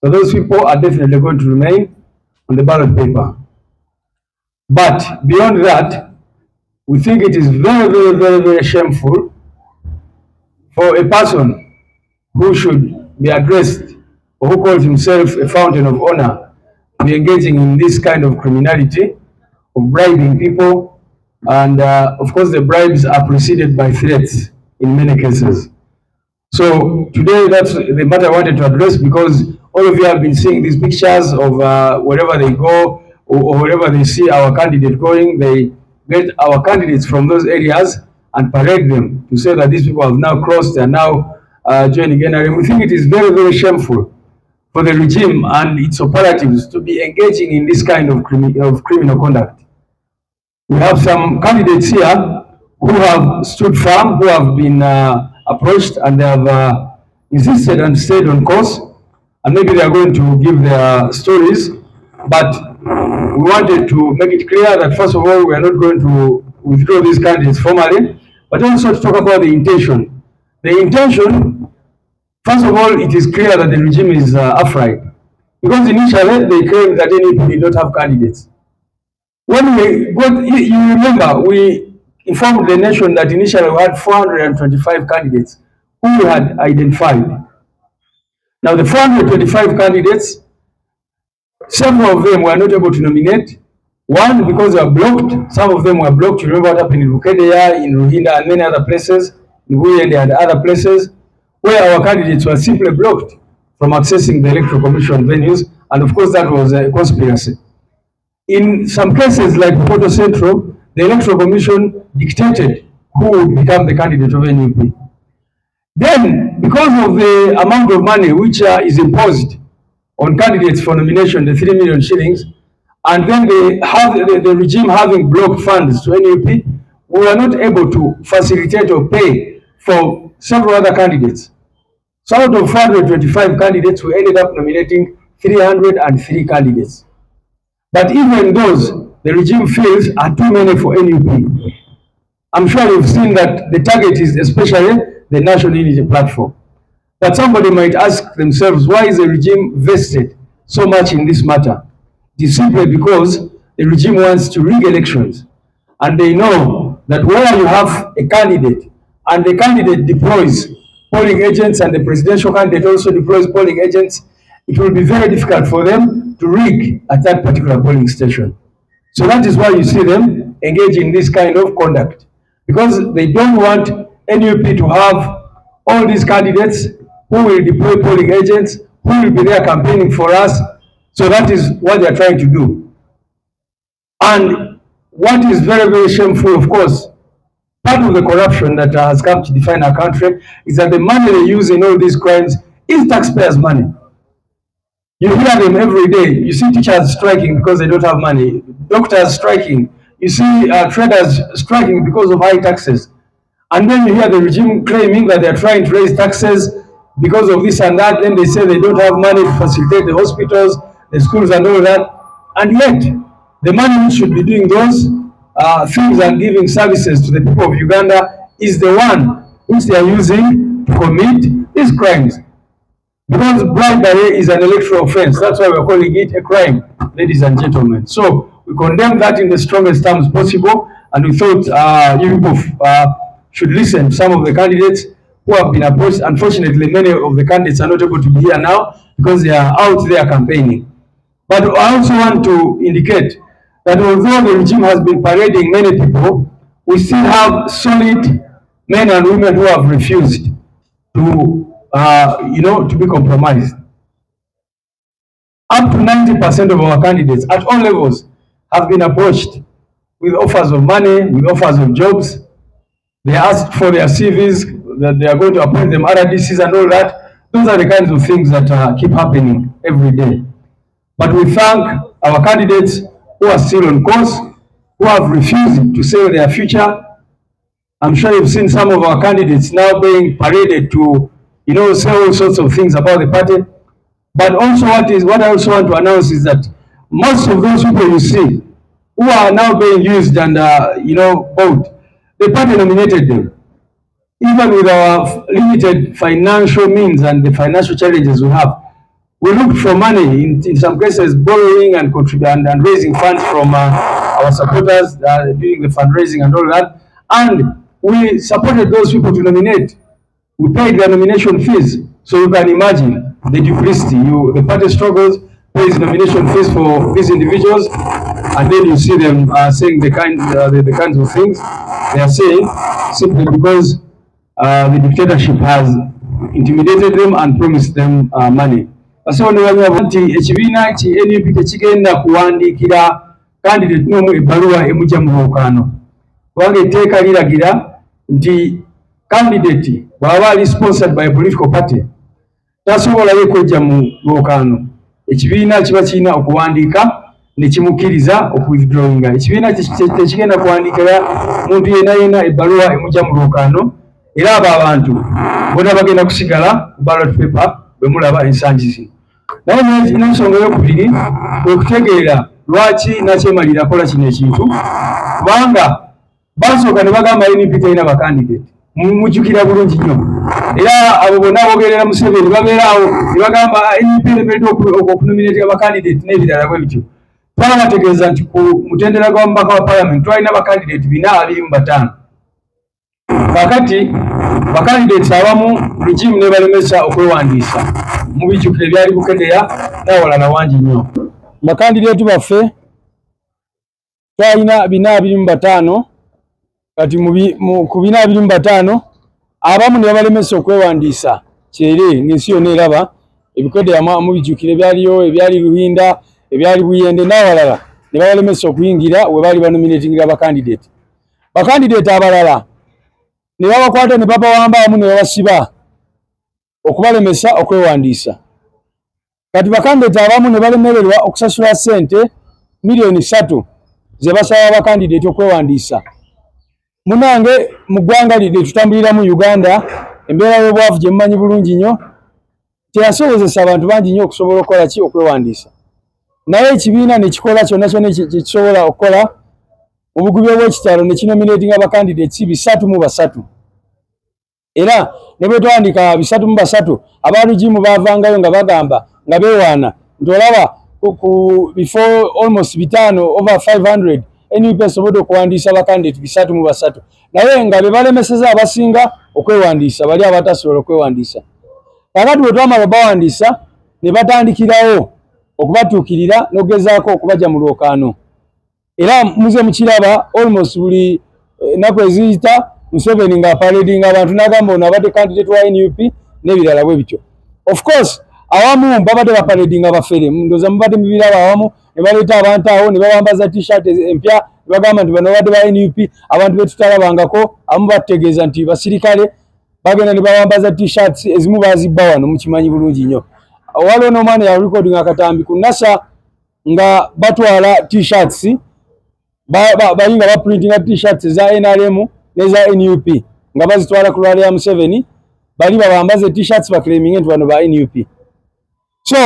So those people are definitely going to remain on the ballot paper. But beyond that, we think it is very, very, very, very shameful for a person who should be addressed or who calls himself a fountain of honor to be engaging in this kind of criminality of bribing people. And of course, the bribes are preceded by threats in many cases. So today, that's the matter I wanted to address, because all of you have been seeing these pictures of wherever they go or wherever they see our candidate going, they get our candidates from those areas and parade them to say that these people have now crossed, they are now joining NRM. We think it is very, very shameful for the regime and its operatives to be engaging in this kind of criminal conduct. We have some candidates here who have stood firm, who have been approached, and they have insisted and stayed on course, and maybe they are going to give their stories. But we wanted to make it clear that, first of all, we are not going to withdraw these candidates formally, but also to talk about the intention. The intention, first of all, it is clear that the regime is afraid, because initially they claimed that NUP did not have candidates. When we got, you remember, we informed the nation that initially we had 425 candidates who we had identified. Now, the 425 candidates, several of them were not able to nominate. One, because they were blocked. Some of them were blocked. You remember what happened in Rukedeya, in Ruhinda, and many other places, in Buyende and other places, where our candidates were simply blocked from accessing the Electoral Commission venues. And of course, that was a conspiracy. In some cases, like Porto Central, the Electoral Commission dictated who would become the candidate of NUP. Then, because of the amount of money which is imposed on candidates for nomination, the 3 million shillings, and then the regime having blocked funds to NUP, we were not able to facilitate or pay for several other candidates. So out of 425 candidates, we ended up nominating 303 candidates. But even those, the regime feels are too many for NUP. I'm sure you've seen that the target is especially the National Unity Platform. But somebody might ask themselves, why is the regime vested so much in this matter? It is simply because the regime wants to rig elections. And they know that where you have a candidate and the candidate deploys polling agents and the presidential candidate also deploys polling agents, it will be very difficult for them to rig at that particular polling station. So that is why you see them engage in this kind of conduct, because they don't want NUP to have all these candidates who will deploy polling agents, who will be there campaigning for us. So that is what they are trying to do. And what is very, very shameful, of course, part of the corruption that has come to define our country is that the money they use in all these crimes is taxpayers' money. You hear them every day. You see teachers striking because they don't have money, doctors striking. You see traders striking because of high taxes. And then you hear the regime claiming that they're trying to raise taxes because of this and that. Then they say they don't have money to facilitate the hospitals, the schools and all that. And yet, the money which should be doing those things and giving services to the people of Uganda is the one which they are using to commit these crimes. Because bribery is an electoral offense. That's why we're calling it a crime, ladies and gentlemen. So we condemn that in the strongest terms possible, and we thought you people should listen to some of the candidates who have been approached. Unfortunately, many of the candidates are not able to be here now because they are out there campaigning. But I also want to indicate that although the regime has been parading many people, we still have solid men and women who have refused to to be compromised. Up to 90% of our candidates at all levels have been approached with offers of money, with offers of jobs. They asked for their CVs, that they are going to appoint them RDCs and all that. Those are the kinds of things that keep happening every day. But we thank our candidates who are still on course, who have refused to sell their future. I'm sure you've seen some of our candidates now being paraded to say all sorts of things about the party. But also what I also want to announce is that most of those people you see who are now being used and bought, the party nominated them. Even with our limited financial means and the financial challenges we have, We looked for money, in some cases borrowing and contributing and raising funds from our supporters doing the fundraising and all that. And we supported those people to nominate. We paid their nomination fees. So you can imagine the duplicity. The party struggles, pays nomination fees for these individuals, and then you see them saying the kinds of things they are saying simply because the dictatorship has intimidated them and promised them money. Nti ekibiina ki NUP tekigenda kuwandiikira candidate n'omu ebbaluwa emujja mu lwokaano, kubanga etteeka liragira nti candidate bw'aba ali sponsored by a political party tasobolayo kwejja mu lwokaano. Ekibiina kiba kirina okuwandiika ne kimukkiriza okuwithdrawinga. Ekibiina tekigenda kuwandiikira muntu yenna ebbaluwa emujja mu lwokaano, era abo abantu bonna bagenda kusigala ku ballot paper bwe mulaba ensangi zino. Naye n'ensonga ey'okubiri kwe kutegeera lwaki Nakyemalira akola kino ekintu, kubanga basooka ne bagamba NUP terina bakandidate. Mujjukira bulungi nnyo. Era abo bonna abogerera Museveni babeeraawo ne bagamba NUP eremeddwa okunominatinga bakandidate n'ebirala bwe bityo. Twalabategeeza nti ku mutendera gw'omubaka wa Parliament twalina bakandidate 425. Kakati bakandidates abamu regime ne balemesa okwewandiisa. Mubijjukire byali Bukeddeya n'awalala wangi nnyo. Bakandidate baffe twalina 425. Kati ku 425 abamu ne balemesa okwewandiisa kyere ng'ensi yonna eraba. Ebikoddeya mubijjukire byaliyo, ebyali Luhinda, ebyali Buyende n'awalala ne balemesa okuyingira we baali banominatingira bakandidate. Bakandidate abalala ne babakwata ne babawamba amu ne babasiba okubalemesa okwewandiisa. Kati bakandidate abamu ne balemererwa okusasula ssente million 3 ze basaba bakandidate okwewandiisa. Munange mu ggwanga lidde tutambulira mu Uganda, embeera y'obwavu gye mumanyi bulungi nnyo, teyasobozesa abantu bangi nnyo okusobola okukola ki okwewandiisa. Naye ekibiina ne kikola kyonna kyonna kisobola okukola mu bugubi obw'ekitalo ne kinominatinga bakandidates 303. Era ne bwe twandiika 303 abalugimu baavangayo nga bagamba nga beewaana nti olaba before almost 5 over 500 NUP esobodde okuwandiisa bakandidate 303. Naye nga be balemeseza abasinga okwewandiisa bali abatasobola okwewandiisa. Kakati bwe twamala bawandiisa ne batandikirawo okubatuukirira n'okugezaako okubajja mu lwokaano. Era muze mukiraba almost buli ennaku eziyita Museveni ng'aparadinga abantu n'agamba ono abadde candidate wa NUP n'ebirala bwe bityo. Of course awamu babadde baparadinga bafere, ndowooza mubadde mubiraba awamu ne baleeta abantu awo ne bawambaza t-shirt empya ne bagamba nti bano babadde ba NUP, abantu be tutalabangako abamu bategeeza nti basirikale, bagenda ne bawambaza t-shirts ezimu baazibba wano mukimanyi bulungi nnyo. Waliwo n'omwana ya recording akatambi ku NASA nga batwala t-shirts bali nga baprintinga t-shirts za NRM neza NUP nga bazitwala ku lwala ya Museveni, bali babambaze t-shirts bakleminge nti bano ba NUP. So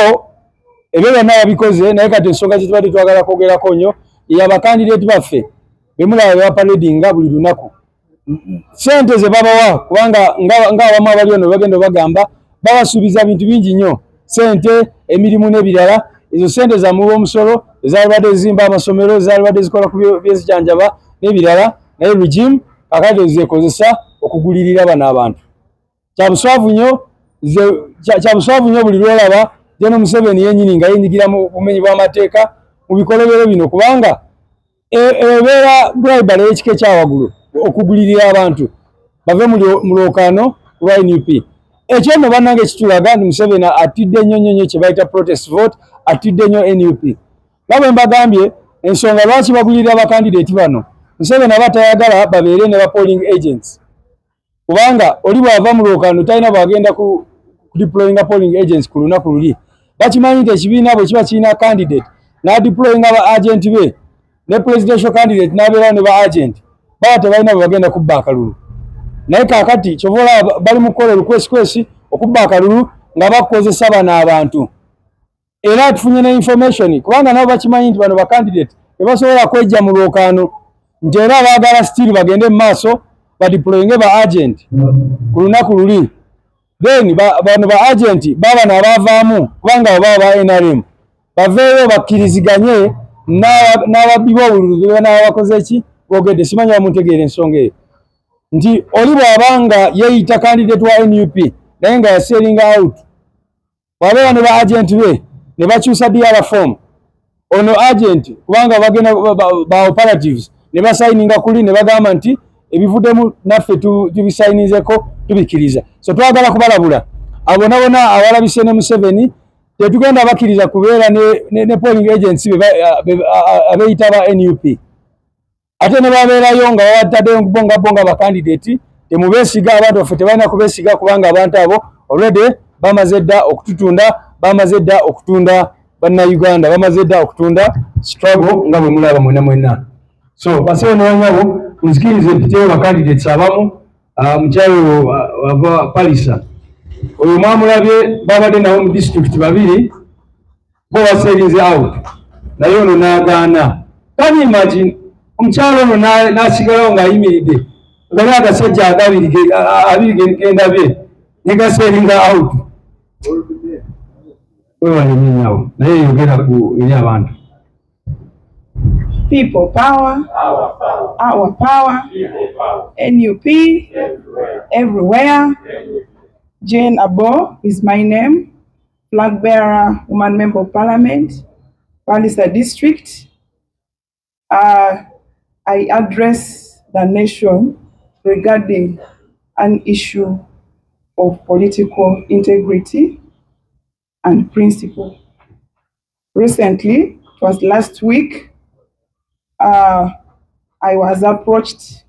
ebyo byonna babikoze, naye kati ensonga gye twagala kwogerako nnyo ey'abakandidate baffe bemulaba bebaparadinga buli lunaku. Sente ze babawa kubanga ng'abamu abali ono bagenda bagamba babasuubiza bintu bingi nnyo, sente, emirimu n'ebirala. Ezo sente za muwa omusolo ezaali badde zizimba amasomero, ezaali badde zikola ku byezijanjaba n'ebirala, naye regime kakati zeekozesa okugulirira bano abantu. Kyabuswavu nnyo buli lwolaba Jeno Museveni yennyini nga yenyigira mu bumenyi bw'amateeka mu bikolobero bino, kubanga ebeera bribery y'ekika ekyawaggulu okugulirira abantu bave mu lwokaano lwa NUP. Ekyo nno bannange kitulaga nti Museveni atidde nnyo kye bayita protest vote, atidde nnyo NUP. Nga bwe mbagambye ensonga lwaki bagulirira bakandidate bano, Museveni aba tayagala babeere ne ba polling agents, kubanga oli bw'ava mu lwokaano talina bw'agenda ku deployinga polling agents ku lunaku luli. Bakimanyi nti ekibiina bwe kiba kirina candidate n'adeployinga ba agent be ne presidential candidate n'abeerawo ne ba agent, baba tebalina bwe bagenda kubba akalulu. Naye kaakati kyova olaba bali mu kukola olukwesikwesi okubba akalulu nga bakozesa bano abantu. Era tufunye ne information kubanga nabo bakimanyi nti bano ba candidate tebasobola kwejja mu lwokaano, nti era baagala still bagende mu maaso badeployinge ba agent ku lunaku luli. then bano ba agent baba nabavaamu kubanga baba NRM baveeyo bakkiriziganye n'ababbi b'obululu n'abakoze eki boogedde simanyi bamutegeera ensonga eyo nti oli bw'abanga yeeyita candidate wa NUP naye nga yaseeringa out bw'abeera ne ba agent be ne bakyusa DR form ono agent kubanga bagenda ba operatives ne basayininga kuli ne bagamba nti ebivuddemu naffe tubisayininzeko tubikkiriza so twagala kubalabula abo nabona abalabise ne Museveni tetugenda bakkiriza kubeera ne polling agents abeeyita ba NUP ate ne babeerayo nga babataddeyo bonga bakandidate temubeesiga abantu baffe tebalina kubeesiga kubanga abantu abo already bamaze dda okututunda bamaze dda okutunda bannayuganda bamaze dda okutunda struggle nga bwe mulaba mwena so basewo newanyabo nzikirize mpiteyo bakandidates abamu mukyalo ava Palisa oyo mwamulabye babadde nawo mu district babiri bo baseerinze out naye ono n'agaana can imagine omukyalo ono n'asigalawo ng'ayimiridde nga n'agasajja abiri genda bye ne gaseeringa out wewalemyenyawo naye yogera ku eri abantu People power, our power, NUP, everywhere. Jane Abo is my name, flag bearer, woman member of parliament, Palisa district. I address the nation regarding an issue of political integrity and principle. Recently, it was last week, I was approached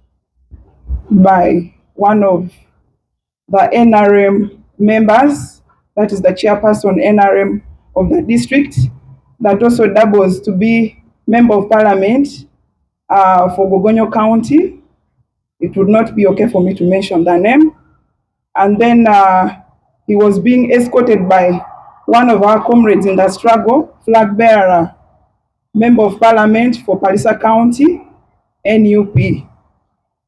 by one of the NRM members, that is the chairperson NRM of the district, that also doubles to be member of parliament for Rubongoya County. It would not be okay for me to mention the name. And then he was being escorted by one of our comrades in the struggle, flag bearer, member of parliament for Palisa County, NUP.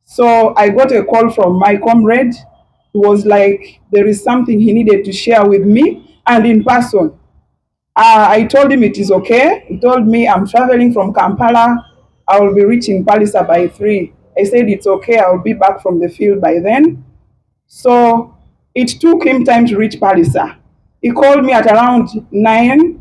So I got a call from my comrade. He was like, there is something he needed to share with me and in person. I told him it is okay. He told me I'm traveling from Kampala. I will be reaching Palisa by 3. I said it's okay. I'll be back from the field by then. So it took him time to reach Palisa. He called me at around 9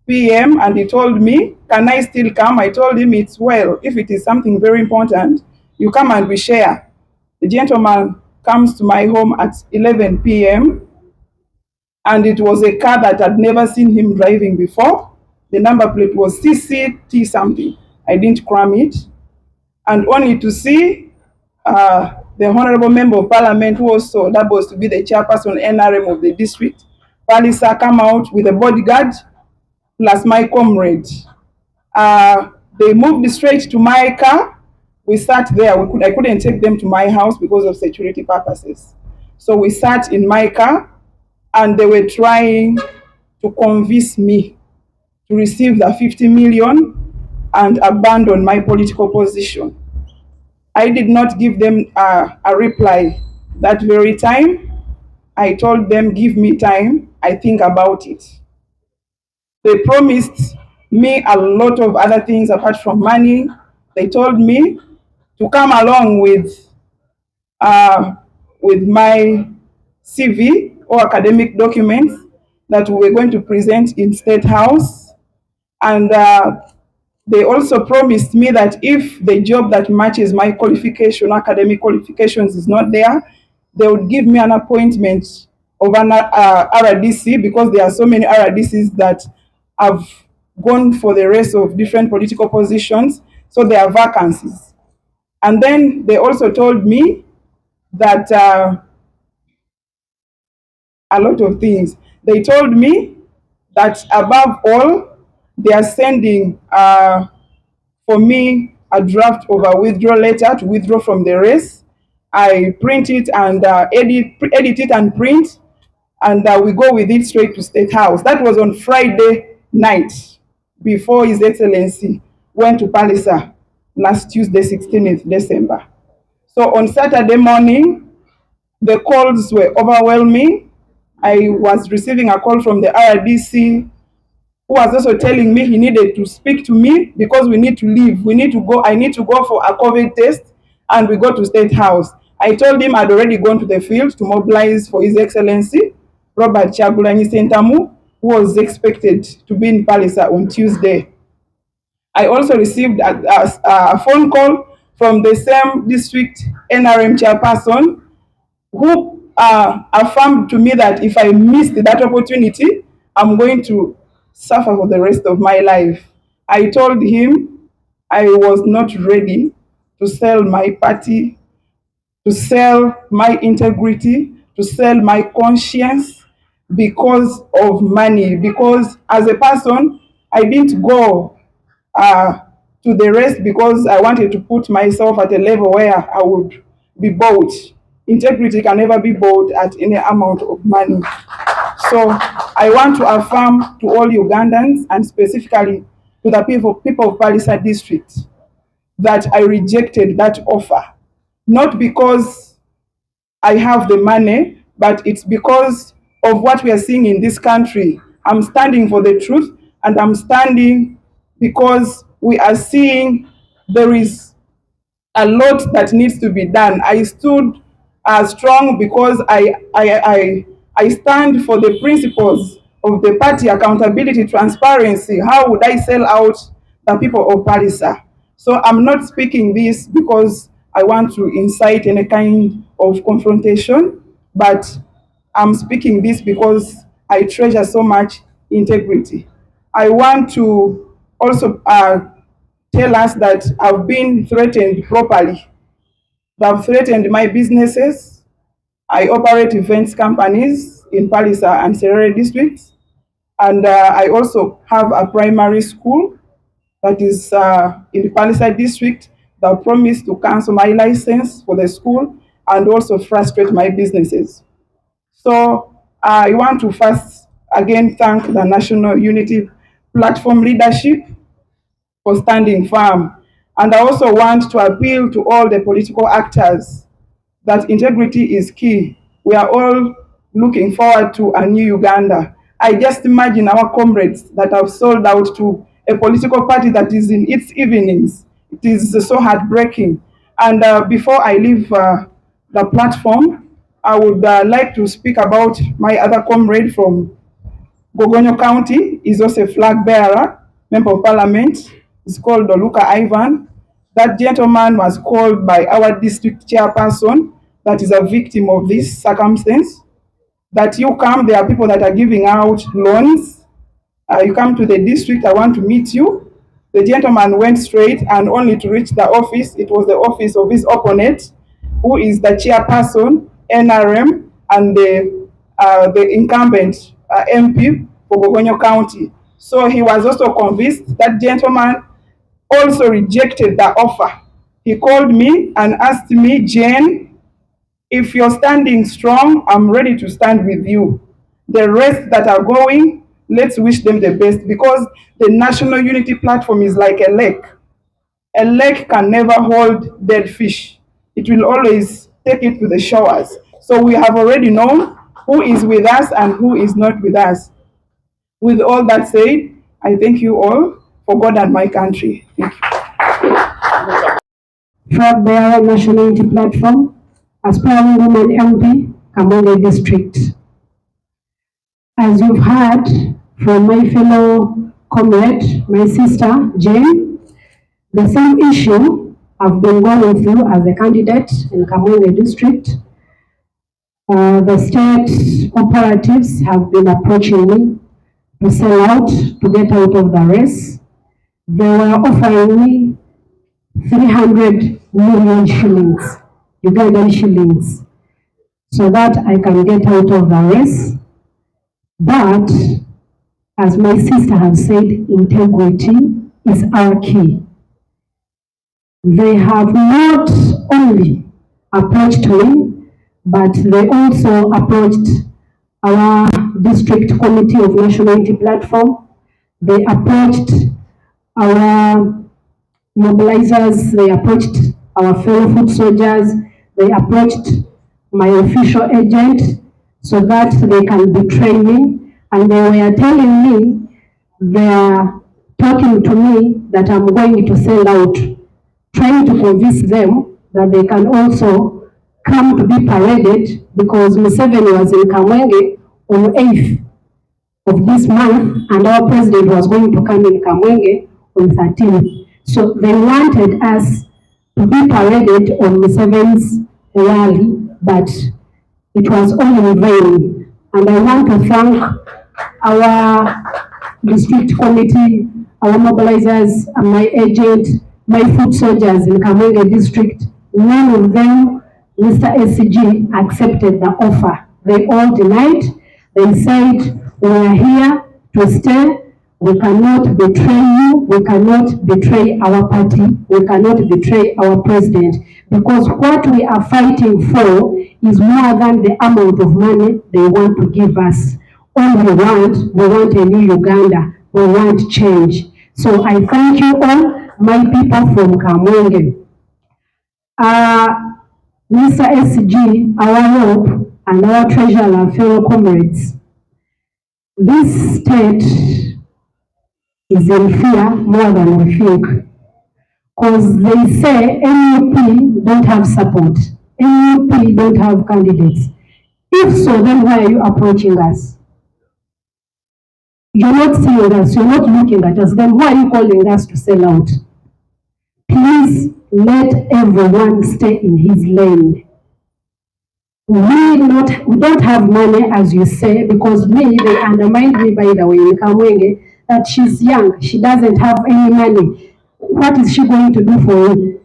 p.m. and he told me, can I still come? I told him it's well. If it is something very important, you come and we share. The gentleman comes to my home at 11 p.m. and it was a car that I'd never seen him driving before. The number plate was CCT something. I didn't cram it. And only to see the Honorable Member of Parliament, who also doubles to be the chairperson NRM of the district, Palisa, come out with a bodyguard plus my comrade. They moved straight to my car. We sat there. I couldn't take them to my house because of security purposes. So we sat in my car and they were trying to convince me to receive the 50 million and abandon my political position. I did not give them a reply that very time. I told them, give me time, I think about it. They promised me a lot of other things apart from money. They told me to come along with my CV or academic documents that we were going to present in State House. And they also promised me that if the job that matches my qualification, academic qualifications, is not there, they would give me an appointment of an RDC, because there are so many RDCs that have gone for the race of different political positions, so there are vacancies. And then they also told me that a lot of things. They told me that above all, they are sending for me a draft of a withdrawal letter to withdraw from the race. I print it and edit it and print, and we go with it straight to State House. That was on Friday night before His Excellency went to Palisa last Tuesday, 16th December. So on Saturday morning, the calls were overwhelming. I was receiving a call from the RDC, who was also telling me he needed to speak to me because we need to leave. We need to go. I need to go for a COVID test, and we go to State House. I told him I'd already gone to the field to mobilize for His Excellency Robert Kyagulanyi Ssentamu, who was expected to be in Palisa on Tuesday. I also received a phone call from the same district NRM chairperson, who affirmed to me that if I missed that opportunity, I'm going to suffer for the rest of my life. I told him I was not ready to sell my party, to sell my integrity, to sell my conscience because of money. Because as a person, I didn't go uh, to the rest because I wanted to put myself at a level where I would be bought. Integrity can never be bought at any amount of money. So I want to affirm to all Ugandans, and specifically to the people of Palisa district, that I rejected that offer. Not because I have the money, but it's because of what we are seeing in this country. I'm standing for the truth, and I'm standing because we are seeing there is a lot that needs to be done. I stood strong because I stand for the principles of the party: accountability, transparency. How would I sell out the people of Palisa? So I'm not speaking this because I want to incite any kind of confrontation, but I'm speaking this because I treasure so much integrity. I want to also tell us that I've been threatened properly. They've threatened my businesses. I operate events companies in Palisa and Serere districts. And I also have a primary school that is in the Palisa district that promised to cancel my license for the school and also frustrate my businesses. So I want to first again thank the National Unity Platform leadership for standing firm. And I also want to appeal to all the political actors that integrity is key. We are all looking forward to a new Uganda. I just imagine our comrades that have sold out to a political party that is in its evenings. It is so heartbreaking. And before I leave the platform, I would like to speak about my other comrade from Gogonyo County. Is also a flag bearer, member of parliament. He's called Oluka Ivan. That gentleman was called by our district chairperson that is a victim of this circumstance. That you come, there are people that are giving out loans. You come to the district, I want to meet you. The gentleman went straight, and only to reach the office, it was the office of his opponent, who is the chairperson, NRM, and the incumbent MP for Gogonyo County. So he was also convinced. That gentleman also rejected the offer. He called me and asked me, Jane, if you're standing strong, I'm ready to stand with you. The rest that are going, let's wish them the best, because the National Unity Platform is like a lake. A lake can never hold dead fish. It will always take it to the shores. So we have already known who is with us and who is not with us. With all that said, I thank you all for God and my country. Thank you. Flag bearer National Unity Platform, aspiring woman MP, Kamonge District. As you've heard from my fellow comrade, my sister Jane, the same issue I've been going through as a candidate in Kamonge District. The state operatives have been approaching me to sell out, to get out of the race. They were offering me 300 million shillings, Ugandan shillings, so that I can get out of the race. But as my sister has said, integrity is our key. They have not only approached me, but they also approached our district committee of National Unity Platform. They approached our mobilizers, they approached our fellow foot soldiers, they approached my official agent. so that they can be training. And they were telling me, they are talking to me that I'm going to sell out, trying to convince them that they can also come to be paraded, because Museveni was in Kamwenge on 8th of this month, and our president was going to come in Kamwenge on 13th. So they wanted us to be paraded on Museveni's rally, but it was all in vain. And I want to thank our district committee, our mobilizers, and my agent, my foot soldiers in Kamwenge district. None of them, Mr. SCG, accepted the offer. They all denied. They said, we are here to stay. We cannot betray you. We cannot betray our party. We cannot betray our president, because what we are fighting for is more than the amount of money they want to give us. All we want a new Uganda. We want change. So I thank you all, my people from Kamwenge. Mr. SG, our hope, and our treasurer and fellow comrades, this state is in fear more than we think, because they say NUP don't have support, NUP don't have candidates. If so, then why are you approaching us? You're not seeing us, you're not looking at us, then why are you calling us to sell out? Please let everyone stay in his lane. We don't have money, as you say, because they undermined me, by the way, in Kamwenge, that she's young, she doesn't have any money. What is she going to do for you?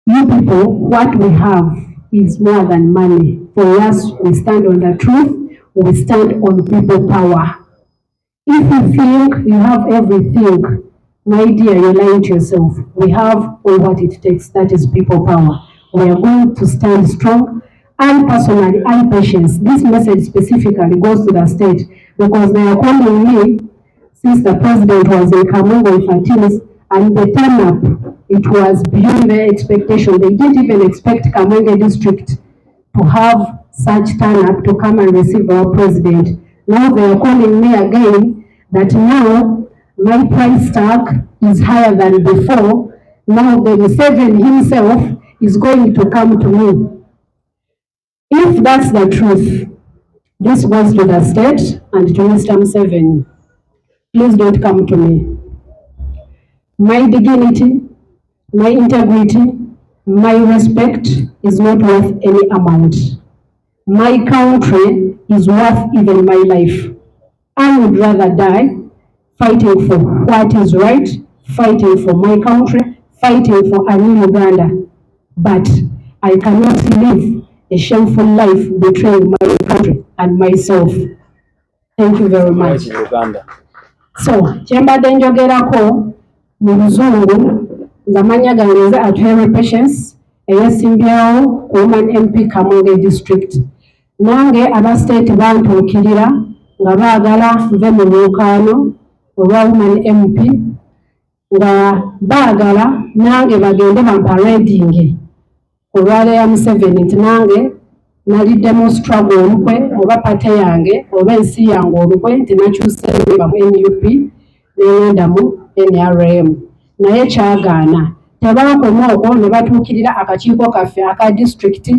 You people, what we have is more than money. For us, we stand on the truth, we stand on people power. If you think you have everything, my dear, you're lying to yourself. We have all what it takes, that is people power. We are going to stand strong. And personally, and patience, this message specifically goes to the state, because they are calling me since the president was in Kamwenge with Fatilis, and the turn up, it was beyond their expectation. They didn't even expect Kamwenge district to have such turn up to come and receive our president. Now they are calling me again that now my price tag is higher than before. Now the Museveni himself is going to come to me. If that's the truth, this goes to the state and to Mr. Museveni. Please don't come to me. My dignity, my integrity, my respect is not worth any amount. My country is worth even my life. I would rather die fighting for what is right, fighting for my country, fighting for a new Uganda. But I cannot live a shameful life betraying my country and myself. Thank you very much. So, kyembadde njogerako mu Luzungu nga manya gange Atwere Patience eyasimbyewo ku Woman MP Kamwenge District. Nange aba state bantuukirira nga baagala nve mu lwokaano olwa Woman MP, nga baagala nange bagende bamparadinge olwala ya Museveni, nti nange naliddemu struggle olukwe oba pate yange oba ensi yange olukwe, nti nakyuseeba mu NUP n'engenda mu NRM. Naye kyagaana, tebaakoma okwo ne batuukirira akakiiko kaffe aka district,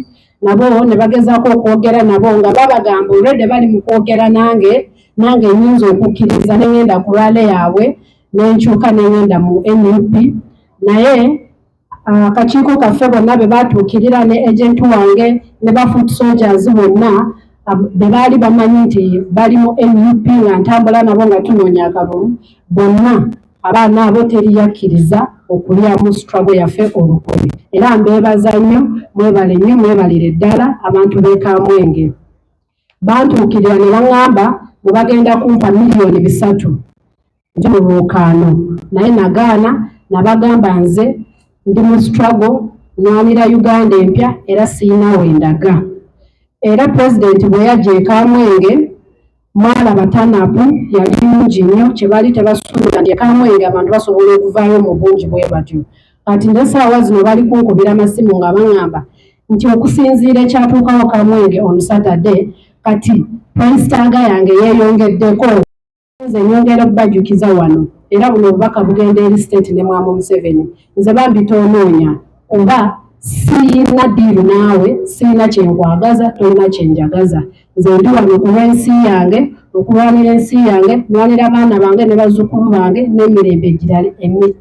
nabo ne bagezaako okwogera nabo nga babagamba olwedde bali mu kwogera nange nnyinza okukkiriza n'engenda ku lwale yaabwe n'enkyuka n'engenda mu NUP. Naye akakiiko kaffe bonna be batuukirira ne agent wange ne ba foot soldiers bonna be baali bamanyi nti bali mu NUP nga ntambula nabo nga tunoonya akalulu, bonna abaana abo teriyakkiriza okulyamu struggle yaffe olukobe. Era mbeebaza nnyo, mwebale nnyo, mwebalire ddala abantu b'e Kamwenge. Bantuukirira ne baŋŋamba bwe bagenda kumpa $3 nje mu lwokaano, naye nagaana nabagamba nze ndi mu struggle nwanira Uganda empya era siina wendaga. Era president bwe yajja e Kamwenge mwalaba tanapu yali mungi nnyo, kye baali tebasuubira nti e Kamwenge abantu basobola okuvaayo mu bungi bwe batyo. Kati nze essaawa zino bali kunkubira amasimu nga baŋŋamba nti okusinziira ekyatuukawo Kamwenge on Saturday kati price tag yange yeeyongeddeko. Nze nyongera okubajjukiza wano era buno obubaka bugenda eri state ne Mwami Museveni nze bambi toonoonya oba siina diiru naawe, siina kyenkwagaza, tolina kyenjagaza. Nze ndi wano olw'ensi yange, okulwanira ensi yange, nwanira abaana bange ne bazzukulu bange n'emirembe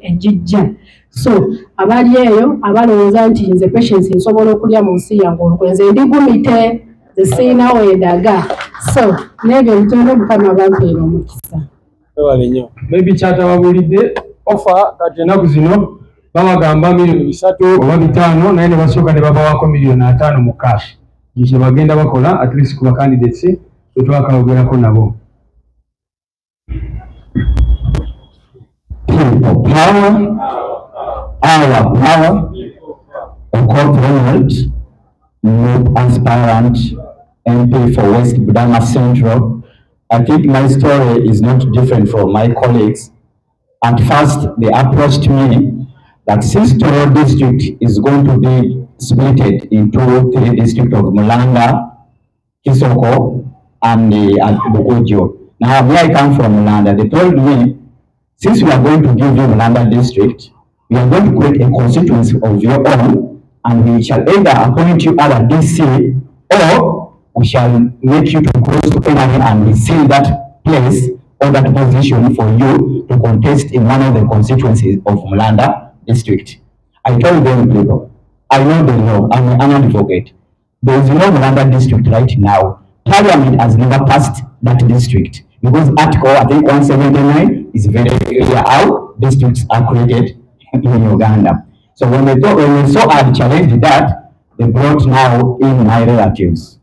egijja. So abali eyo abalowooza nti nze Patience nsobola okulya mu nsi yange olwo nze ndi gumite, nze siinawo endaga. So n'ebyo ebitono Mukama bampeera omukisa. Maybe kyatababuulidde offer kati ennaku zino babagamba milioni 3 oba 5 naye ne basooka ne babawaako milioni 5 mu cash. Kye bagenda bakola at least ku ba candidates twakalogerako nabo. People power, our power, a corporate, no aspirant MP for West Budama Central. I think my story is not different from my colleagues. At first, they approached me that since Toro district is going to be split into 3 districts of Mulanga, Kisoko, and Bukojo. Now, where I come from, Mulanga, they told me, since we are going to give you Mulanga district, we are going to create a constituency of your own, and we shall either appoint you as a DC, or we shall make you to cross to NRM and seal that place or that position for you to contest in one of the constituencies of Mulanda district. I told them, people, I know the law, I'm an advocate. There is no Mulanda district right now. Parliament has never passed that district because Article, I think 179 is very clear how districts are created in Uganda. So when we saw I challenged that, they brought now in my relatives.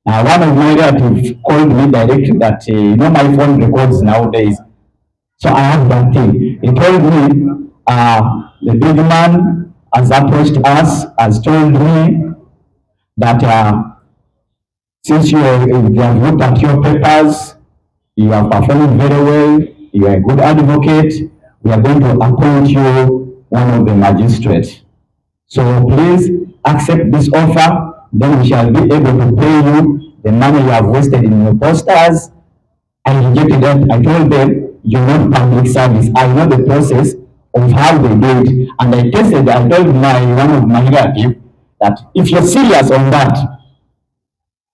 Now one of my relatives called me directly that, my phone records nowadays. So I have that thing. He told me, the big man has approached us, has told me that since they have looked at your papers, you are performing very well, you are a good advocate, we are going to appoint you one of the magistrates. So please accept this offer, then we shall be able to pay you the money you have wasted in your posters. I rejected that. I told them, you're not public service. I know the process of how they do it. And I told one of my relatives that if you're serious on that,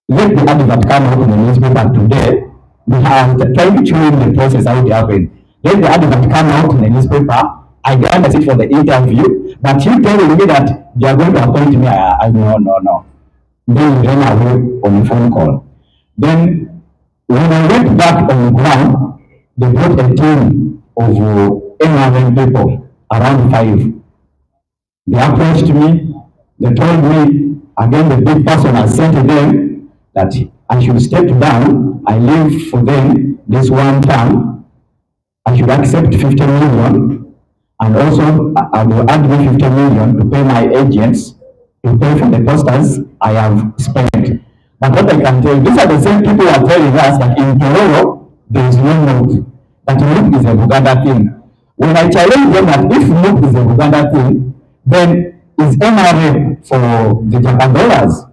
let the advert come out in the newspaper today. We are trying to change the process how it happened. Let the advert come out in the newspaper. I grant it for the interview, but you telling me that they are going to appoint me. I no. Then we ran away on a phone call. Then when I went back on the ground, they brought a team of 800 people, around 5. They approached me. They told me, again, the big person has sent them that I should step down. I live for them this one time. I should accept 50 million. And also, I will add me 50 million to pay my agents, to pay for the posters I have spent. But what I can tell you, these are the same people who are telling us that in Tororo, there is no milk. That milk is a Buganda thing. When I challenge them that if milk is a Buganda thing, then is MRA for the Japanese?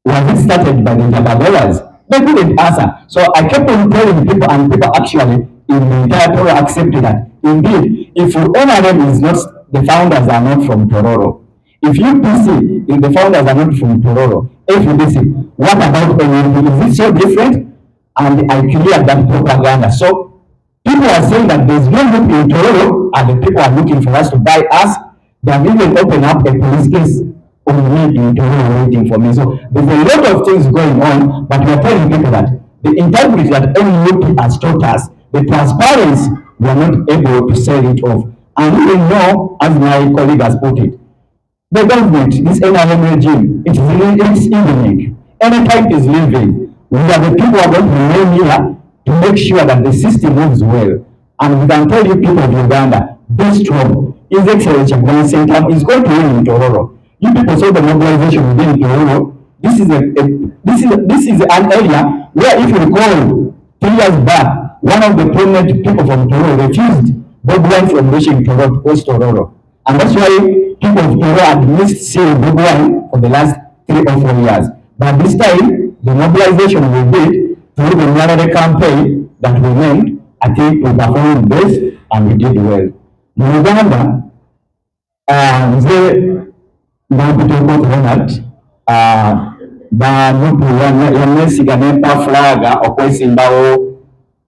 Was it started by the Japanese? They couldn't answer. So I kept on telling people, and people actually in the entire Tororo accepted that. Indeed, if MRM is not, the founders are not from Tororo. If UPC, if the founders are not from Tororo, FDC, what about NUP? Is it so different? And I cleared that propaganda. So people are saying that there's no group in Tororo, and the people are looking for us to buy us. They have even opened up a police case on me in Tororo waiting for me. So there's a lot of things going on, but we're telling people that the integrity that NUP has taught us, the transparency, we are not able to sell it off. And even know, as my colleague has put it, the government, this NRM regime, it's evening. Anytime it is leaving, we are the people who are going to remain here to make sure that the system moves well. And we can tell you people of Uganda, this job, His Excellency is going to win in Tororo. You people saw the mobilization within Tororo. This is an area where, if you recall, 3 years back, one of the prominent people from Tororo refused Bob Wine from reaching Tororo, post Tororo. And that's why people of Tororo had missed seeing Bob Wine for the last 3 or 4 years. But this time, the mobilization we did through the Nyarare campaign that we named, I think we performed best and we did well. In Uganda, nze Nampiteko Ronald, yamwesiga nempa flaga okwesimbawo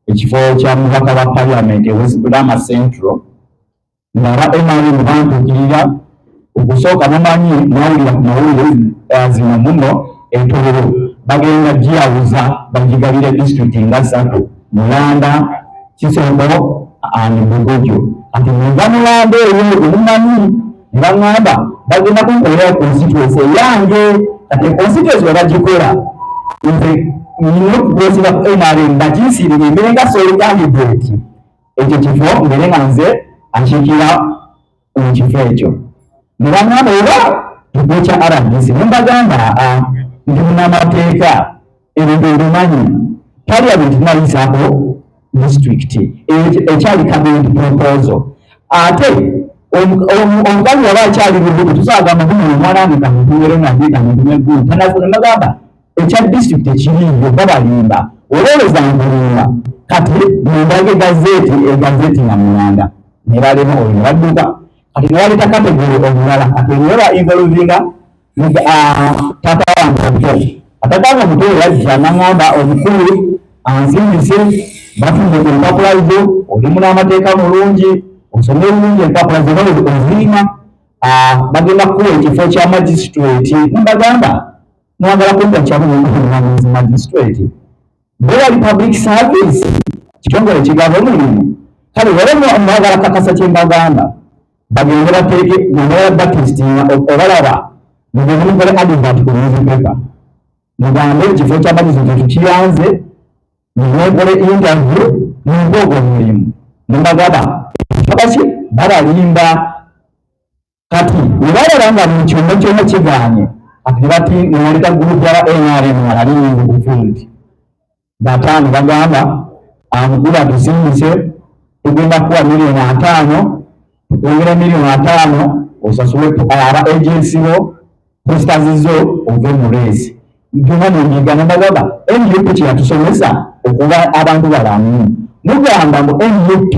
ekifo kya mubaka wa parliament e West Bulama Central ng'aba NRM bantukirira okusooka mumanyi nawulira ku mawulire zino muno entobero bagenda gyawuza bagigabire disitulikiti nga 3 Mulanda, Kisongo and Bugojo. Ati nga Mulanda eyo omumanyi nga ngamba bagenda kunkolera constituency yange kati constituency we bagikola nze nina okukwesiba ku NRM bakinsiirire mbere nga sole candidate ekyo kifo mbere nga nze ankiikira mu kifo ekyo ne bangamba oba tuko kya RDC ne mbagamba ndi munnamateeka ebintu ebimanyi parliament nayisaako district ekyali cabinet proposal ate omukazi waba akyali bubugu tusagamba guno omwana wange kamutuwere nange kamutume gulu tanafuna bagamba ekya district ekiriyo babalimba olowooza nkulumba kati mundaga egazeti nga Mulanda ne balema oyo ne badduka kati ne baleta kategori omulala kati ne bainvolvinga tata wange omuto atata wange omuto yajja n'aŋŋamba omukulu anzimbise bafunde ku empapula zo oli munnamateeka mulungi osome bulungi empapula zonna ozirina bagenda kukuwa ekifo kya magistrate nembagamba mwagala kumpa kyamuzi magistrate bwewali public service kitongole kigaba omulimu kale wala mwagala kakasa kyembagamba bagende bateeke mwagala batestinga obalaba mugende mukole advert ku newspaper mugambe ekifo kya magistrate kiyanze nimwekole interview nimbogo omulimu nembagamba bakaki babalimba kati webalaba nga mu kyombo kyonna kigaanye kati ne bati newaleta gurupu ya NRM alalinga obufundi bataano bagamba amugulu atusimbise tugenda kuwa $5,000,000 tukwongera $5,000,000 osasule aba agency bo posters zo ove mu race byonna nenyiga nebagamba NUP kyeyatusomesa okuba abantu balamu mugamba mu NUP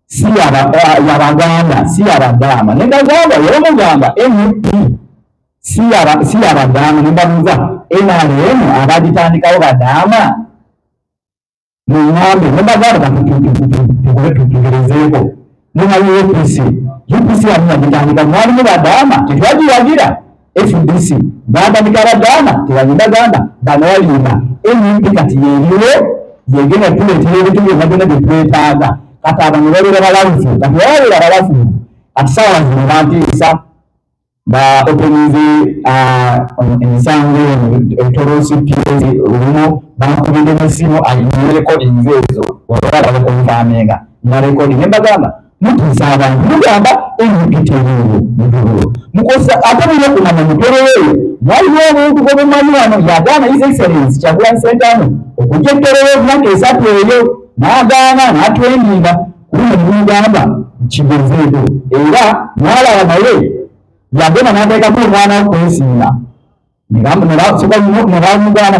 si yabaganda si yabadaama negagamba era mugamba NUP si yabadaama nebabuuza NRM abagitandikawo badaama muŋŋambe nebagamba tutegerezeeko nena UPC yagitandika mwalimu badaama tetwagiwagira FDC batandika badaama tebagenda bano balimba NUP kati yeriwo yegenda tuleetera ebintu byonna byonna bye twetaaga kati abantu babeera balavufu kati babeera balavufu kati saawa zino bantiisa baopenize emisango etolosi PS lumu bankubidde n'essimu ayina rekodingi ezo olwalaba konfaaminga na rekodi ne mbagamba mutiisa abantu mugamba NUP teriiwo mutulo mukosa ate mulina okumanya mutolo eyo mwaliwo omuntu gwemumanyi wano yagaana his excellence Kyagulanyi Ssentamu okujja ettolero emyaka 3 eyo n'agaana n'atwendinga kuno mugamba kigezeeko era mwalaba naye yagenda n'ateekako omwana w'okwensinga nebamugana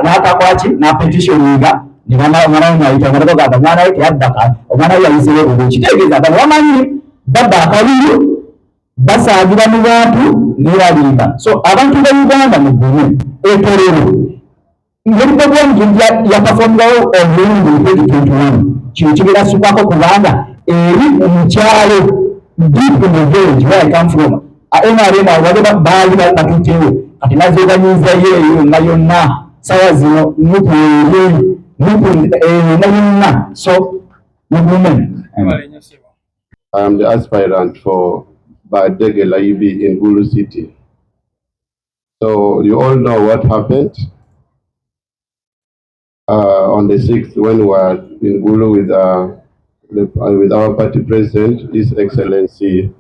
n'atakwaki n'apetitioninga omwana we nayita nagamba omwana we teyaddaka omwana we yayisire obwo kitegeeza nga bamanyi badda akabiri basaagira mu bantu nebalimba so abantu ba Uganda mugumu etolero ng'ebigogwemu yapafomingawo obulungi mu 2021 kino kigenda sukwako kubanga eri omukyalo deep in the village where I come from NRM abo baali batuteewo kati nazeebanyizayo eyo yonna yonna sawa zino nupu yonna yonna so mugume. I am the aspirant for Badege Laibi in Gulu City. So you all know what happened on the 6th when we were in Gulu with our party president, His Excellency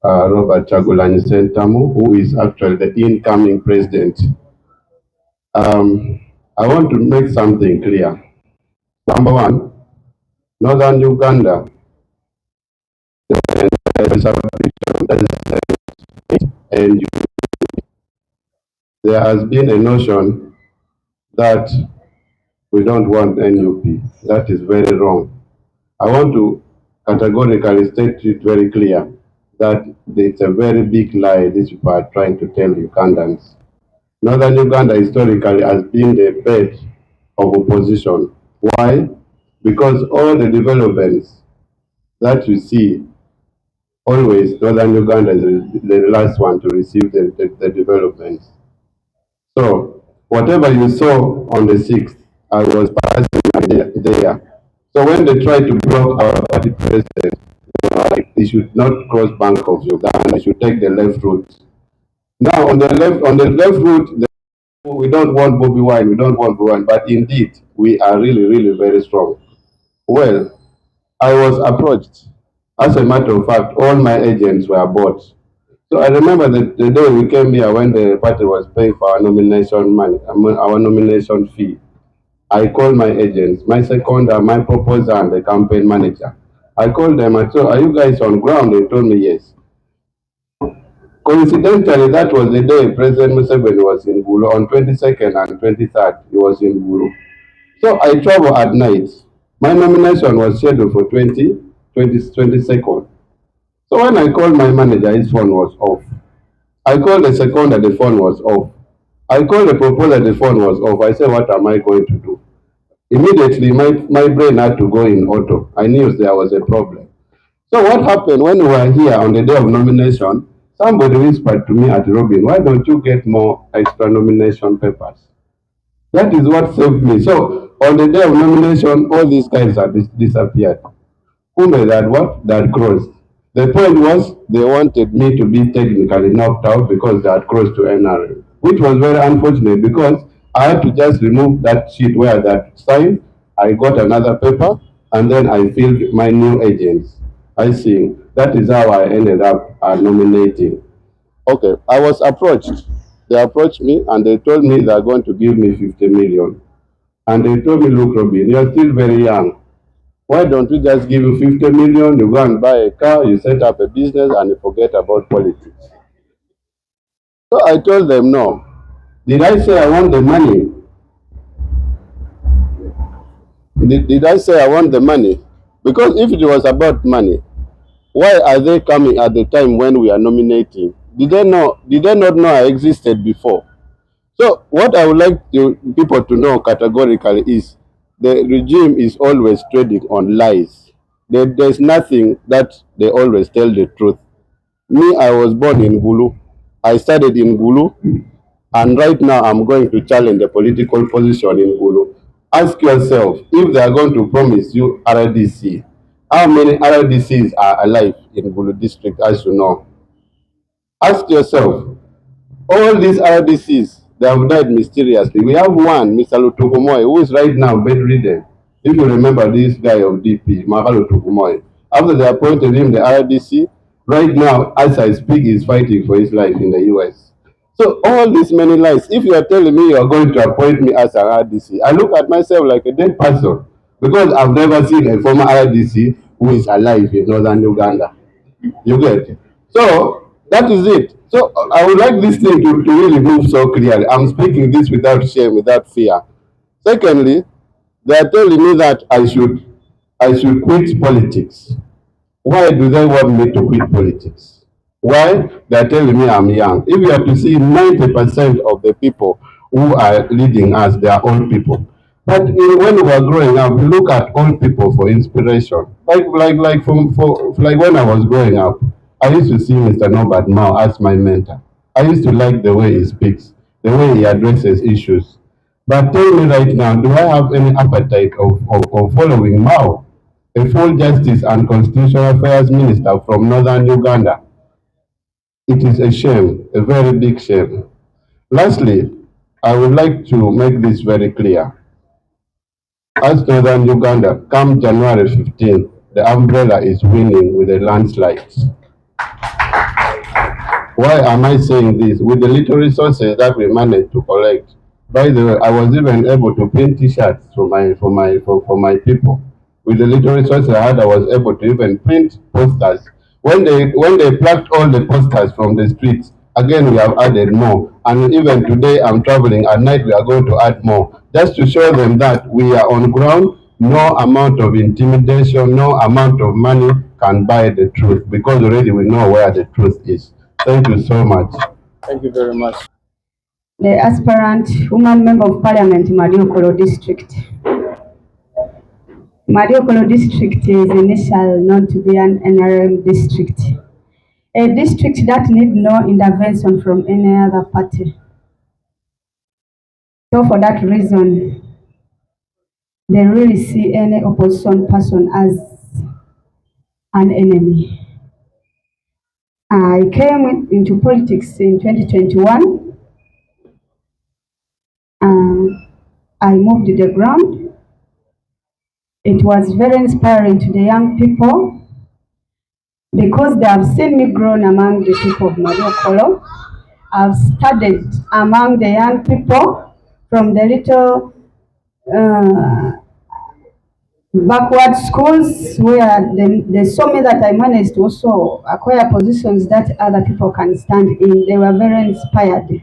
Robert Kyagulanyi Ssentamu, who is actually the incoming president. I want to make something clear. Number one, Northern Uganda, and there has been a notion that we don't want NUP. That is very wrong. I want to categorically state it very clear that it's a very big lie these people are trying to tell Ugandans. Northern Uganda historically has been the bed of opposition. Why? Because all the developments that you see, always Northern Uganda is the last one to receive the developments. So whatever you saw on the 6th, I was personally there. So when they tried to block our party president, like they should not cross bank of Uganda, they should take the left route. Now on the left route, we don't want Bobby Wine, we don't want Bobby Wine, but indeed we are really very strong. Well, I was approached. As a matter of fact, all my agents were bought. So I remember the day we came here when the party was paying for our nomination money, our nomination fee. I called my agents, my seconder, my proposer, and the campaign manager. I called them. I said, "Are you guys on ground?" They told me yes. Coincidentally, that was the day President Museveni was in Gulu. On 22nd and 23rd, he was in Gulu. So I travel at night. My nomination was scheduled for 22nd. So when I called my manager, his phone was off. I called the seconder, the phone was off. I called the proposer, the phone was off. I said, what am I going to do? Immediately, my brain had to go in auto. I knew there was a problem. So what happened when we were here on the day of nomination? Somebody whispered to me at Robin, why don't you get more extra nomination papers? That is what saved me. So on the day of nomination, all these guys have disappeared. Who made that what? That crossed. The point was they wanted me to be technically knocked out because they had crossed to NRM, which was very unfortunate because I had to just remove that sheet where that sign. I got another paper and then I filled my new agents. I see. That is how I ended up nominating. Okay, I was approached. They approached me and they told me they're going to give me 50 million. And they told me, look, Robin, you're still very young. Why don't we just give you 50 million, you go and buy a car, you set up a business, and you forget about politics? So I told them, no. Did I say I want the money? Did I say I want the money? Because if it was about money, why are they coming at the time when we are nominating? Did they not know I existed before? So what I would like people to know categorically is the regime is always trading on lies. There's nothing that they always tell the truth. Me, I was born in Gulu. I studied in Gulu. And right now I'm going to challenge the political position in Gulu. Ask yourself, if they are going to promise you RDC, how many RDCs are alive in Gulu district, as you know? Ask yourself, all these RDCs, they have died mysteriously. We have one, Mr. Lutukumoy, who is right now bedridden. If you remember this guy of DP, Mahalo Tukumoy, after they appointed him the RDC, right now, as I speak, he's fighting for his life in the US. So all these many lies, if you are telling me you are going to appoint me as an RDC, I look at myself like a dead person because I've never seen a former RDC who is alive in northern Uganda. You get it? So that is it. So I would like this thing to really move so clearly. I'm speaking this without shame, without fear. Secondly, they are telling me that I should quit politics. Why do they want me to quit politics? Why? They are telling me I'm young. If you have to see 90% of the people who are leading us, they are old people. But when we were growing up, we look at old people for inspiration. Like when I was growing up, I used to see Mr. Norbert Mao as my mentor. I used to like the way he speaks, the way he addresses issues. But tell me right now, do I have any appetite of following Mao, a full justice and constitutional affairs minister from northern Uganda? It is a shame, a very big shame. Lastly, I would like to make this very clear. As northern Uganda, come January 15th, the umbrella is winning with a landslide. Why am I saying this? With the little resources that we managed to collect. By the way, I was even able to print T-shirts for my people. With the little resources I had, I was able to even print posters. When they plucked all the posters from the streets, Again, we have added more. And even today, I'm traveling at night, we are going to add more. Just to show them that we are on ground, no amount of intimidation, no amount of money can buy the truth, because already we know where the truth is. Thank you so much. Thank you very much. The aspirant woman member of parliament, Mariokolo district. Mariokolo district is initially known to be an NRM district, a district that needs no intervention from any other party. So for that reason, they really see any opposition person as an enemy. I came into politics in 2021. I moved to the ground. It was very inspiring to the young people because they have seen me grown among the people of Mariokolo. I've studied among the young people from the little backward schools where they saw me that I managed to also acquire positions that other people can stand in. They were very inspired.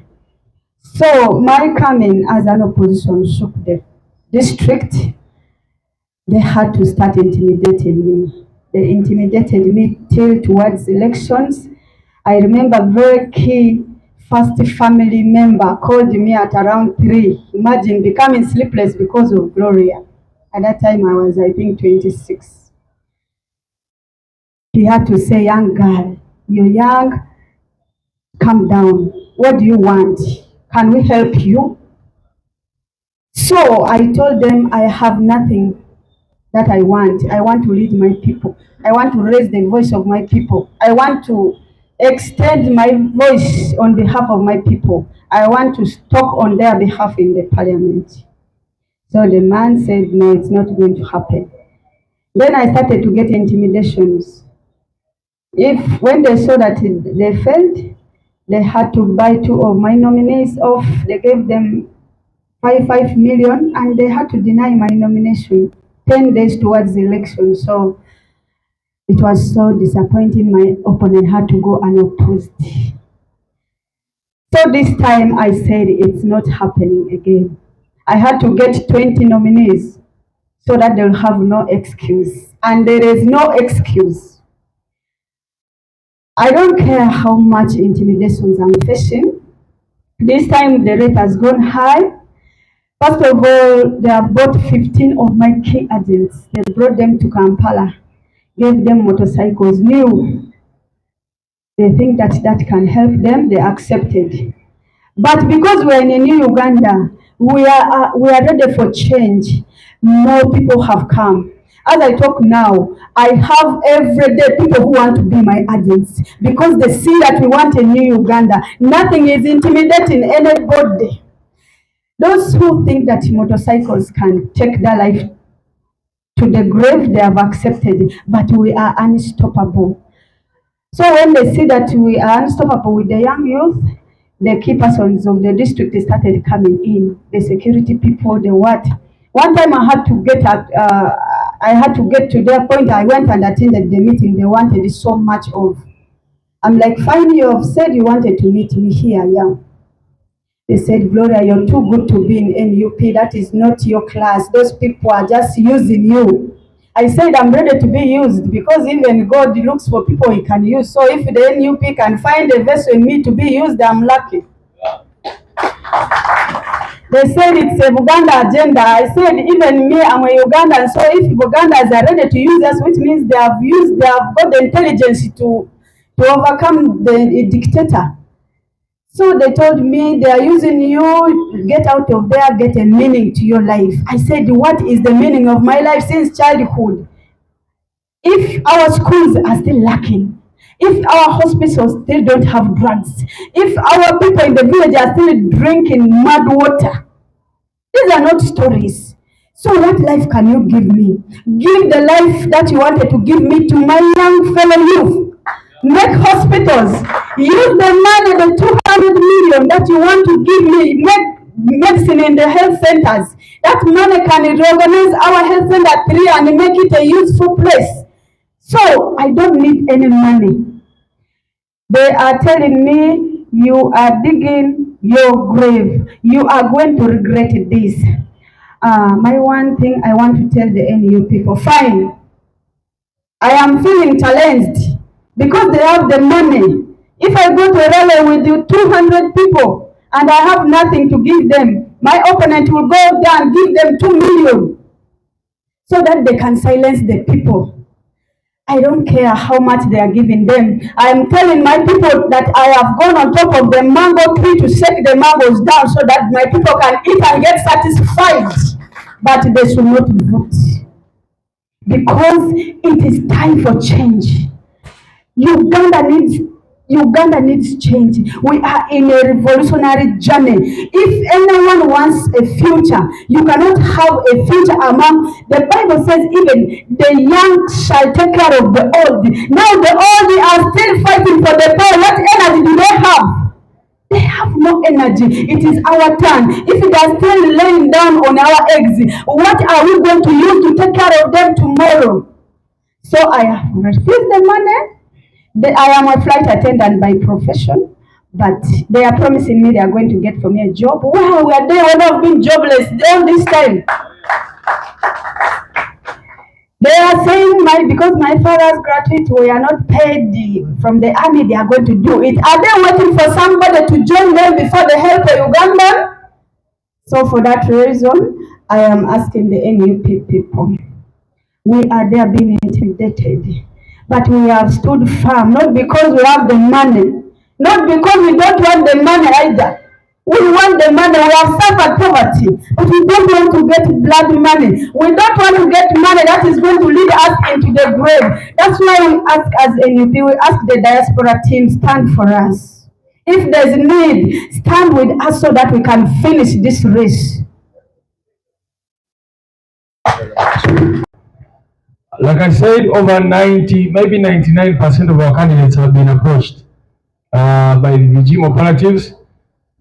So my coming as an opposition shook the district. They had to start intimidating me. They intimidated me till towards elections. I remember very key first family member called me at around 3. Imagine becoming sleepless because of Gloria. At that time I was, I think, 26. He had to say, young girl, you're young, calm down. What do you want? Can we help you? So I told them I have nothing that I want. I want to lead my people. I want to raise the voice of my people. I want to extend my voice on behalf of my people. I want to talk on their behalf in the parliament. So the man said, no, it's not going to happen. Then I started to get intimidations. When they saw that they failed, they had to buy 2 of my nominees off. They gave them 5 million and they had to deny my nomination 10 days towards the election. So it was so disappointing. My opponent had to go unopposed. So this time I said it's not happening again. I had to get 20 nominees so that they'll have no excuse. And there is no excuse. I don't care how much intimidations I'm facing. This time the rate has gone high. First of all, they have bought 15 of my key agents. They brought them to Kampala, gave them motorcycles, new. They think that that can help them, they accepted. But because we're in a new Uganda, we are ready for change. More people have come. As I talk now, I have everyday people who want to be my agents because they see that we want a new Uganda. Nothing is intimidating anybody. Those who think that motorcycles can take their life to the grave, they have accepted, but we are unstoppable. So when they see that we are unstoppable with the young youth, the key persons of the district started coming in, the security people, the what. One time I had to get to their point. I went and attended the meeting. They wanted so much of. I'm like, fine, you have said you wanted to meet me here, yeah. They said, Gloria, you're too good to be in NUP. That is not your class. Those people are just using you. I said, I'm ready to be used because even God looks for people he can use. So if the NUP can find a vessel in me to be used, I'm lucky. They said it's a Uganda agenda. I said, even me, I'm a Ugandan. So if Ugandans are ready to use us, which means they have got the intelligence to overcome the dictator. So they told me they are using you, get out of there, get a meaning to your life. I said, what is the meaning of my life since childhood? If our schools are still lacking, if our hospitals still don't have drugs, if our people in the village are still drinking mud water, these are not stories. So what life can you give me? Give the life that you wanted to give me to my young fellow youth. Make hospitals. Use the money, the 200 million that you want to give me. Make medicine in the health centers. That money can reorganize our health center 3 and make it a useful place. So I don't need any money. They are telling me you are digging your grave. You are going to regret this. My one thing I want to tell the NU people, fine, I am feeling challenged because they have the money. If I go to a rally with you 200 people and I have nothing to give them, my opponent will go there and give them 2 million so that they can silence the people. I don't care how much they are giving them. I am telling my people that I have gone on top of the mango tree to shake the mangoes down so that my people can eat and get satisfied. But they should not vote because it is time for change. Uganda needs change. We are in a revolutionary journey. If anyone wants a future, you cannot have a future among, the Bible says even the young shall take care of the old. Now the old are still fighting for the power. What energy do they have? They have no energy. It is our turn. If they are still laying down on our eggs, what are we going to use to take care of them tomorrow? So I have received the money. I am a flight attendant by profession, but they are promising me they are going to get for me a job. Wow, we are there. We have been jobless all this time. They are saying because my father's gratuity we are not paid from the army, they are going to do it. Are they waiting for somebody to join them before they help the Ugandan? So for that reason, I am asking the NUP people. We are there being intimidated. But we have stood firm, not because we have the money, not because we don't want the money either. We want the money, we have suffered poverty, but we don't want to get blood money. We don't want to get money that is going to lead us into the grave. That's why we ask as NUP, we ask the diaspora team, stand for us. If there's need, stand with us so that we can finish this race. Like I said, over 90, maybe 99% of our candidates have been approached by the regime operatives,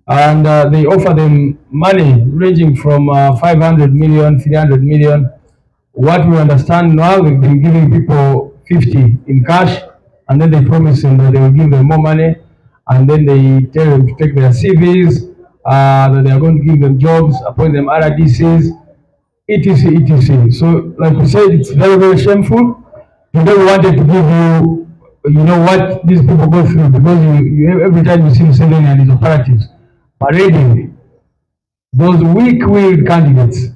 and they offer them money ranging from 500 million, 300 million. What we understand now, we've been giving people 50 in cash, and then they promise them that they will give them more money, and then they tell them to take their CVs, that they are going to give them jobs, appoint them RDCs, etc., etc. So, like we said, it's very, very shameful. We don't wanted to give you, what these people go through, because you every time you see Museveni and his operatives parading those weak-willed candidates.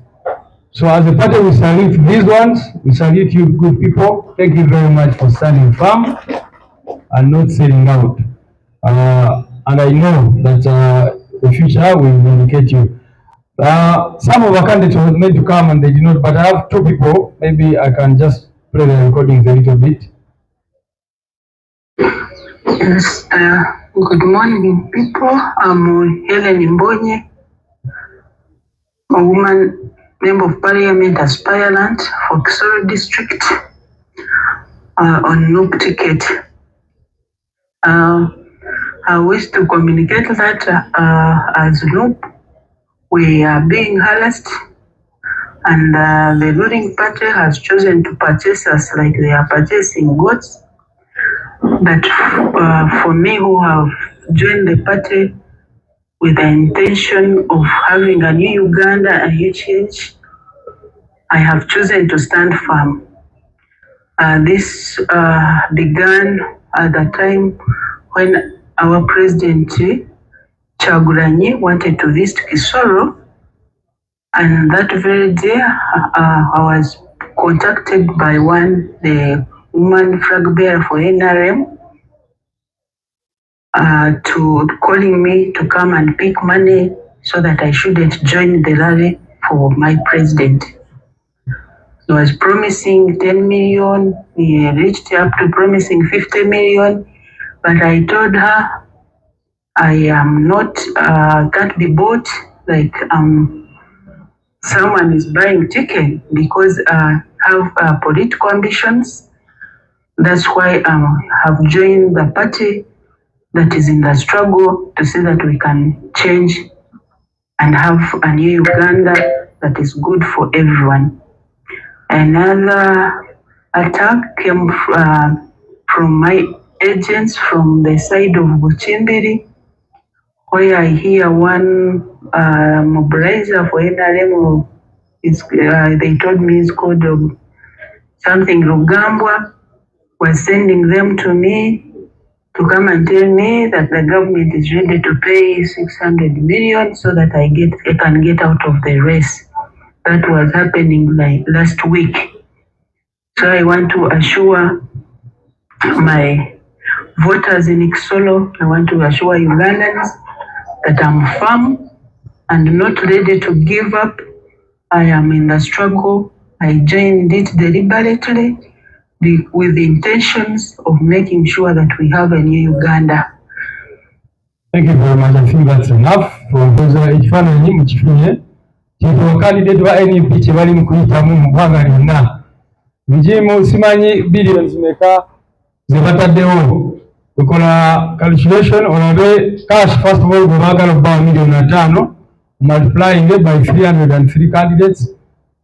So as a party, we salute these ones. We salute you, good people. Thank you very much for standing firm and not selling out. And I know that the future will vindicate you. Some of our candidates were meant to come and they did not, but I have two people. Maybe I can just play the recordings a little bit. Yes, good morning, people. I'm Helen Mbonye, a woman, Member of Parliament aspirant for Kisoro District on NUP ticket. I wish to communicate that as NUP, we are being harassed, and the ruling party has chosen to purchase us like they are purchasing goats. But for me, who have joined the party with the intention of having a new Uganda, a new change, I have chosen to stand firm. This began at the time when our president Kyagulanyi wanted to visit Kisoro, and that very day I was contacted by the woman flag bearer for NRM, to calling me to come and pick money so that I shouldn't join the rally for my president. He was promising 10 million, he reached up to promising 50 million, but I told her I am not, can't be bought like someone is buying chicken, because I have political ambitions. That's why I have joined the party that is in the struggle to see that we can change and have a new Uganda that is good for everyone. Another attack came from my agents from the side of Buchimbiri. where I hear one mobilizer for NRM is they told me it's called something Rugambwa, was sending them to me to come and tell me that the government is ready to pay 600 million so that I can get out of the race. That was happening like last week. So I want to assure my voters in Ikisolo, I want to assure Ugandans that I'm firm and not ready to give up. I am in the struggle. I joined it deliberately with the intentions of making sure that we have a new Uganda. Thank you very much. I think that's enough from ekifaananyi mukifunye kintu candidate wa NUP kye bali mu kuyitamu mu ggwanga lyonna. Njimu simanyi billions meka ze bataddewo tukola calculation on the cash. First of all, baagala okubawa $1,500,000 multiplying it by 303 candidates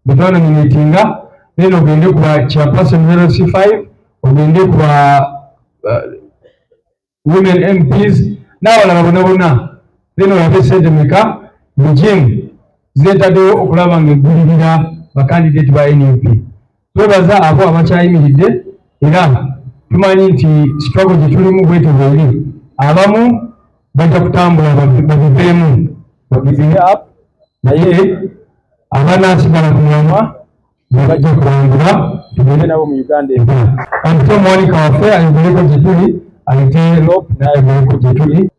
betonominatinga, then ogende kuba chairperson 0C5, ogende kuba women MPs n'abalala bonna bonna, then olabe sente meka mujimu zetaddewo okulaba ng'eggulirira bakandidate ba NUP. Twebaza abo abakyayimiridde era tumanyi nti struggle gye tulimu bwetyo bweri, abamu bajja kutambula babiveemu babive up, naye abanaasigala ku mwamwa be bajja kulangula tugende nabo mu Uganda empya. Antito Monica waffe ayogereko gye tuli, ayite Lop n'ayogereko gye tuli.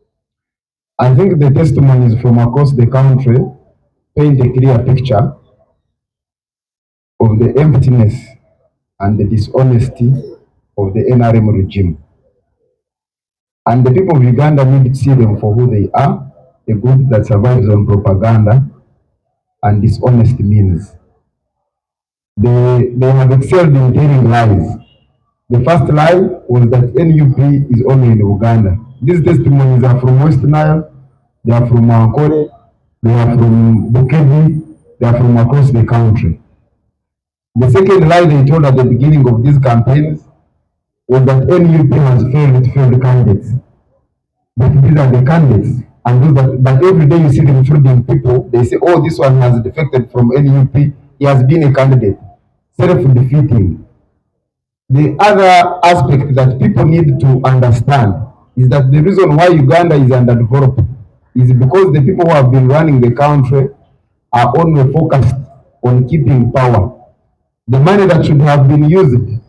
I think the testimonies from across the country paint a clear picture of the emptiness and the dishonesty of the NRM regime. And the people of Uganda need to see them for who they are, a group that survives on propaganda and dishonest means. They have excelled in telling lies. The first lie was that NUP is only in Uganda. These testimonies are from West Nile, they are from Ankole, they are from Bukevi, they are from across the country. The second lie they told at the beginning of these campaigns was that NUP has failed candidates. But these are the candidates, and those that every day you see them flooding people, they say, oh, this one has defected from NUP, he has been a candidate. Self-defeating. The other aspect that people need to understand is that the reason why Uganda is underdeveloped is because the people who have been running the country are only focused on keeping power. The money that should have been used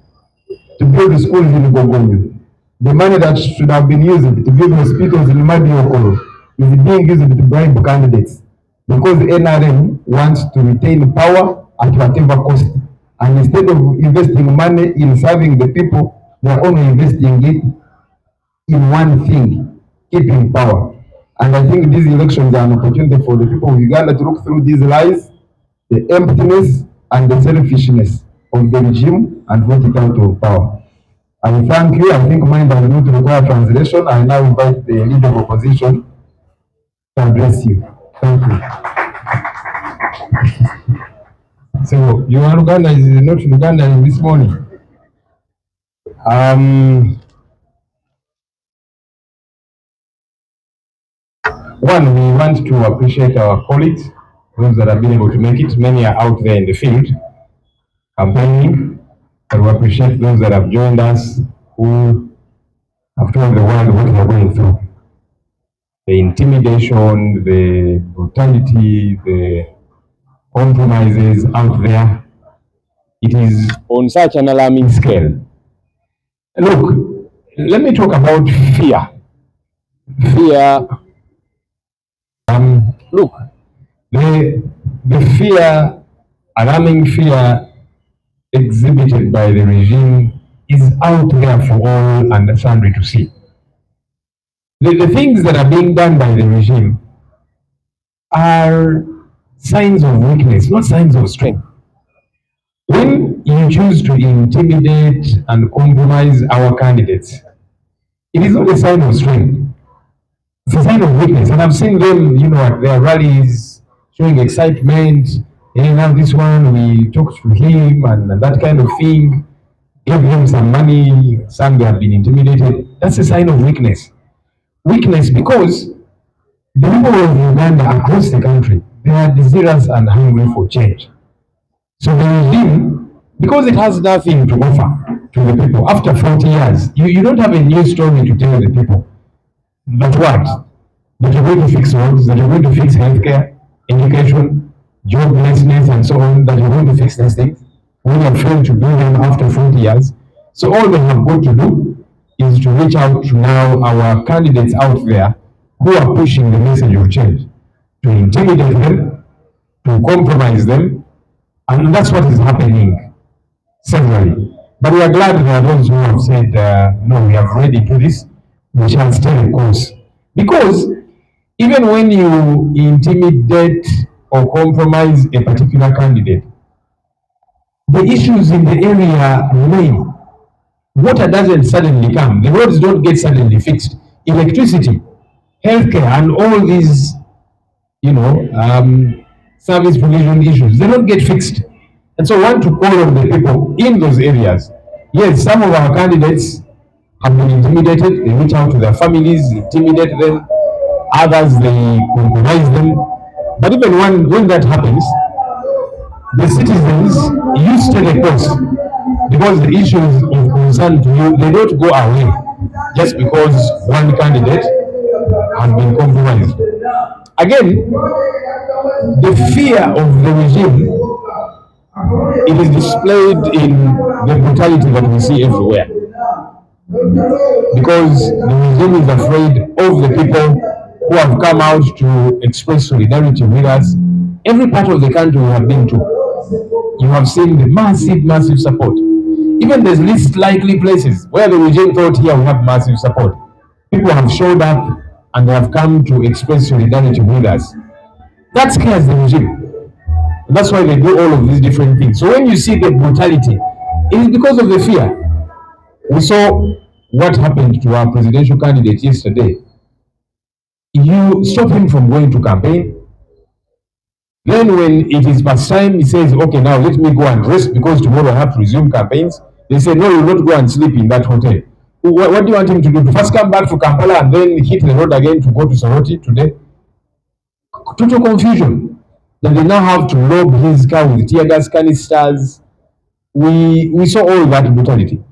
to build schools in Gogonyo, the money that should have been used to build hospitals in Madiokolo is being used to bribe candidates because the NRM wants to retain power at whatever cost. And instead of investing money in serving the people, they are only investing it in one thing, keeping power. And I think these elections are an opportunity for the people of Uganda to look through these lies, the emptiness and the selfishness of the regime and vote it out of power. I thank you. I think mine does not require translation. I now invite the leader of opposition to address you. Thank you. So you are Uganda is not Uganda in this morning. One, we want to appreciate our colleagues, those that have been able to make it. Many are out there in the field campaigning, but we appreciate those that have joined us who have told the world what we are going through. The intimidation, the brutality, the compromises out there. It is on such an alarming scale. Look, let me talk about fear. Fear. Look, the fear, alarming fear exhibited by the regime is out there for all and sundry to see. The things that are being done by the regime are signs of weakness, not signs of strength. When you choose to intimidate and compromise our candidates, it is not a sign of strength. It's a sign of weakness. And I've seen them, at their rallies, showing excitement. And now this one, we talked to him and that kind of thing. Gave him some money. Some they have been intimidated. That's a sign of weakness. Weakness because The people of Uganda across the country, they are desirous and hungry for change. So the regime, because it has nothing to offer to the people, after 40 years, you don't have a new story to tell the people. But what? That you're going to fix roads, that you're going to fix healthcare, education, joblessness, and so on, that you're going to fix these things. We are failed to do them after 40 years. So all we have got to do is to reach out to now our candidates out there who are pushing the message of change, to intimidate them, to compromise them, and that's what is happening severally. But we are glad there are those who have said, no, we are ready to this, we shall stay the course. Because even when you intimidate or compromise a particular candidate, the issues in the area remain. Water doesn't suddenly come, the roads don't get suddenly fixed. Electricity, healthcare, and all these, service provision issues, they don't get fixed. And so I want to call on the people in those areas. Yes, some of our candidates have been intimidated, they reach out to their families, intimidate them, others they compromise them. But even when that happens, the citizens use the course, because the issues of concern to you, they don't go away just because one candidate has been compromised. Again, the fear of the regime, it is displayed in the brutality that we see everywhere. Because the regime is afraid of the people who have come out to express solidarity with us. Every part of the country we have been to, you have seen the massive support. Even the least likely places where the regime thought here we have massive support, people have showed up and they have come to express solidarity with us. That scares the regime. That's why they do all of these different things. So when you see the brutality, it is because of the fear. We saw what happened to our presidential candidate yesterday. You stop him from going to campaign. Then when it is past time, he says, okay, now let me go and rest because tomorrow I have to resume campaigns. They say, no, you will not go and sleep in that hotel. What do you want him to do? To first come back to Kampala and then hit the road again to go to Soroti today? Total confusion. That they now have to lob his car with tear gas canisters. We saw all that brutality.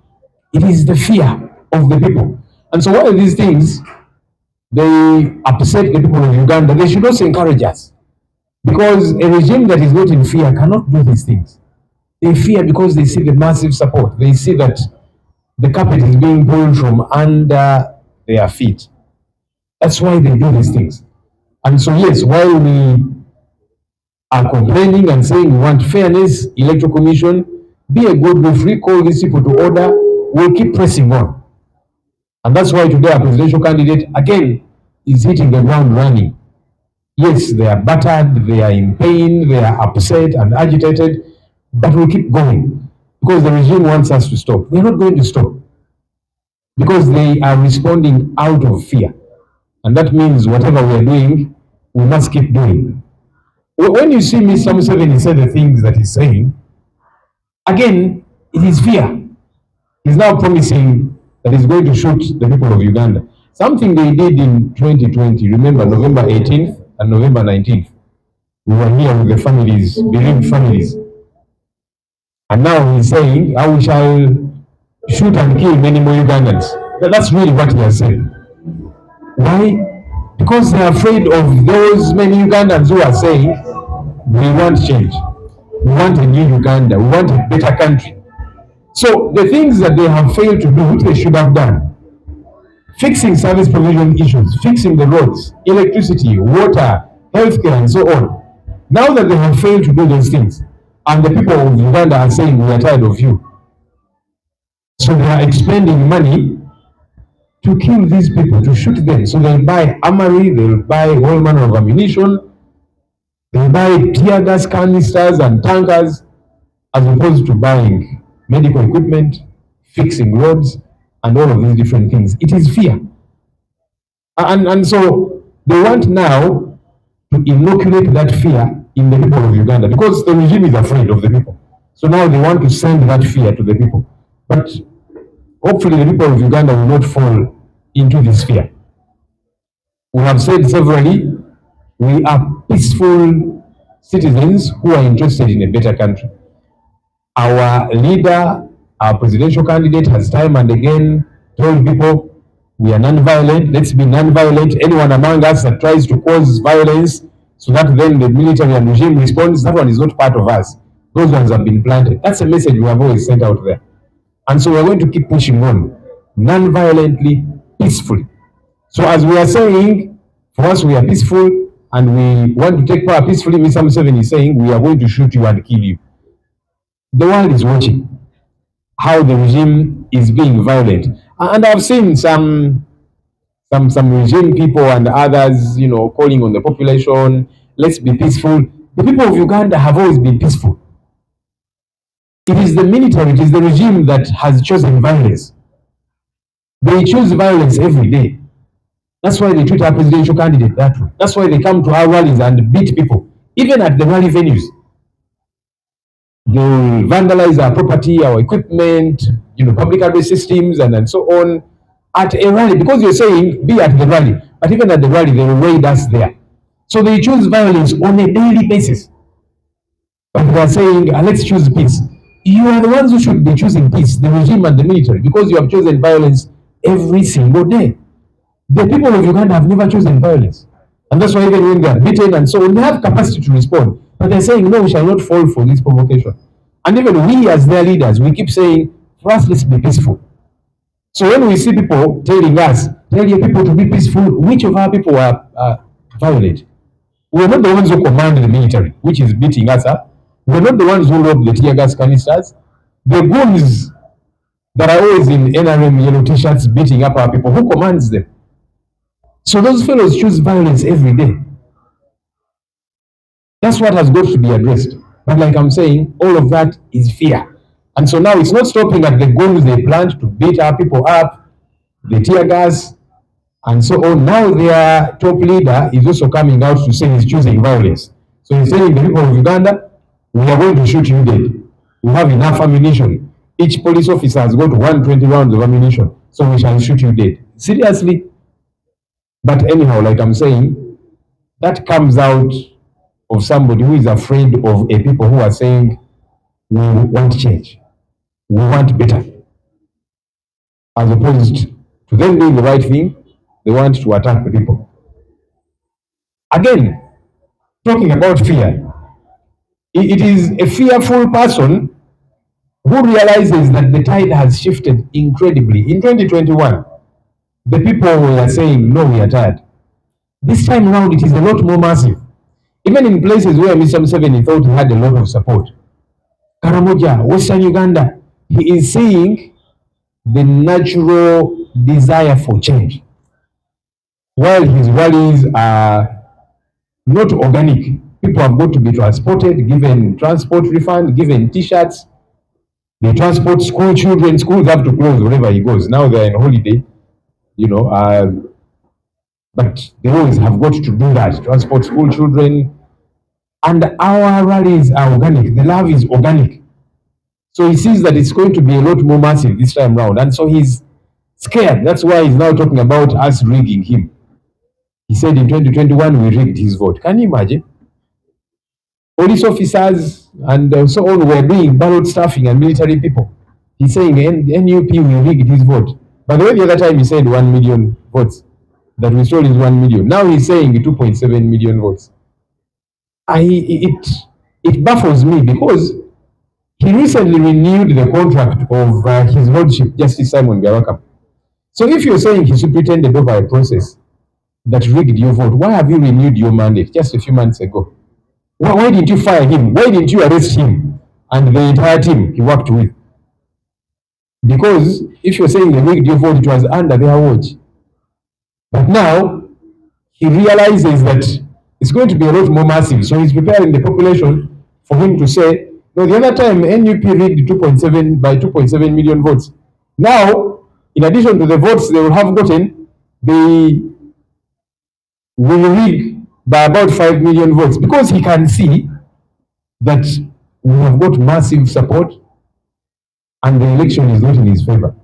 It is the fear of the people. And so all of these things, they upset the people of Uganda. They should also encourage us. Because a regime that is not in fear cannot do these things. They fear because they see the massive support. They see that the carpet is being pulled from under their feet. That's why they do these things. And so yes, while we are complaining and saying we want fairness, electoral commission, be a good referee, call these people to order, we'll keep pressing on. And that's why today our presidential candidate, again, is hitting the ground running. Yes, they are battered, they are in pain, they are upset and agitated, but we'll keep going because the regime wants us to stop. We're not going to stop because they are responding out of fear. And that means whatever we are doing, we must keep doing. When you see Mr. Museveni say the things that he's saying, again, it is fear. He's now promising that he's going to shoot the people of Uganda. Something they did in 2020, remember November 18th and November 19th. We were here with the families, bereaved families. And now he's saying, I shall shoot and kill many more Ugandans. That's really what he has said. Why? Because they are afraid of those many Ugandans who are saying, we want change. We want a new Uganda. We want a better country. So the things that they have failed to do, which they should have done, fixing service provision issues, fixing the roads, electricity, water, healthcare, and so on. Now that they have failed to do those things, and the people of Uganda are saying, we are tired of you. So they are expending money to kill these people, to shoot them. So they'll buy armory, they'll buy all manner of ammunition, they'll buy tear gas canisters and tankers, as opposed to buying medical equipment, fixing roads, and all of these different things. It is fear. And so they want now to inoculate that fear in the people of Uganda because the regime is afraid of the people. So now they want to send that fear to the people. But hopefully the people of Uganda will not fall into this fear. We have said severally, we are peaceful citizens who are interested in a better country. Our leader, our presidential candidate, has time and again told people we are non-violent, let's be non-violent. Anyone among us that tries to cause violence so that then the military and regime responds, that one is not part of us. Those ones have been planted. That's a message we have always sent out there. And so we're going to keep pushing on, non-violently, peacefully. So as we are saying, for us we are peaceful and we want to take power peacefully, Mr. Museveni is saying we are going to shoot you and kill you. The world is watching how the regime is being violent. And I've seen some regime people and others, calling on the population, let's be peaceful. The people of Uganda have always been peaceful. It is the military, it is the regime that has chosen violence. They choose violence every day. That's why they treat our presidential candidate that way. That's why they come to our rallies and beat people, even at the rally venues. They will vandalize our property, our equipment, public address systems, and so on at a rally. Because you're saying be at the rally, but even at the rally, they will raid us there. So they choose violence on a daily basis. But they are saying, let's choose peace. You are the ones who should be choosing peace, the regime and the military, because you have chosen violence every single day. The people of Uganda have never chosen violence. And that's why even when they are beaten and so on, they have capacity to respond. But they're saying, no, we shall not fall for this provocation. And even we as their leaders, we keep saying, for us, let's be peaceful. So when we see people telling us, tell your people to be peaceful, which of our people are violent? We're not the ones who command the military, which is beating us up. We're not the ones who lob the tear gas canisters. The goons that are always in NRM yellow t-shirts beating up our people, who commands them? So those fellows choose violence every day. That's what has got to be addressed. But like I'm saying, all of that is fear. And so now it's not stopping at the goals they planned to beat our people up, the tear gas, and so on. Now their top leader is also coming out to say he's choosing violence. So he's telling the people of Uganda, we are going to shoot you dead. We have enough ammunition. Each police officer has got 120 rounds of ammunition. So we shall shoot you dead. Seriously? But anyhow, like I'm saying, that comes out of somebody who is afraid of a people who are saying, we want change. We want better. As opposed to them doing the right thing, they want to attack the people. Again, talking about fear, it is a fearful person who realizes that the tide has shifted incredibly. In 2021, the people were saying, no, we are tired. This time around, it is a lot more massive. Even in places where Mr. Museveni thought he had a lot of support. Karamoja, Western Uganda, he is seeing the natural desire for change. While his rallies are not organic, people have got to be transported, given transport refund, given t-shirts. They transport school children. Schools have to close wherever he goes. Now they're on holiday, but they always have got to do that, transport school children. And our rallies are organic. The love is organic. So he sees that it's going to be a lot more massive this time round. And so he's scared. That's why he's now talking about us rigging him. He said in 2021, we rigged his vote. Can you imagine? Police officers and so on were doing ballot stuffing and military people. He's saying NUP, we rigged his vote. By the way, the other time he said 1 million votes. That we stole is 1 million. Now he's saying 2.7 million votes. It baffles me because he recently renewed the contract of his lordship, Justice Simon Biawaka. So if you're saying he superintended over a process that rigged your vote, why have you renewed your mandate just a few months ago? Why didn't you fire him? Why didn't you arrest him and the entire team he worked with? Because if you're saying they rigged your vote, it was under their watch. But now he realizes that it's going to be a lot more massive. So he's preparing the population for him to say, no, the other time NUP rigged 2.7 by 2.7 million votes. Now, in addition to the votes they will have gotten, they will rig by about 5 million votes because he can see that we have got massive support and the election is not in his favor.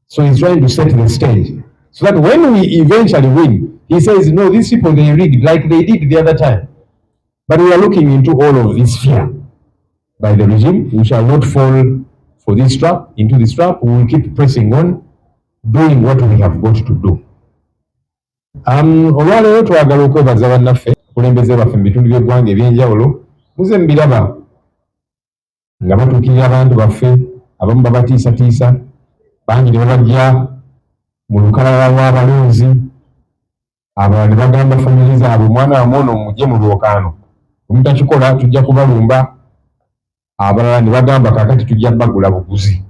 So he's trying to set the stage so that when we eventually win, He says, no, these people, they rigged like they did the other time. But we are looking into all of this fear by the regime. We shall not fall for this trap, into this trap. We will keep pressing on, doing what we have got to do. Olwaleero twagala okwebaza bannaffe abakulembeze baffe mu bitundu by'eggwanga eby'enjawulo muze mbiraba nga batuukirira abantu baffe abamu babatiisatiisa bangi ne babajja mu lukalala lw'abalonzi abalala ne bagamba famire zaabwe omwana wamu ono mujje mu lwokaano omutakikola tujja kubalumba abalala ne bagamba kaakati tujja bagula buguzi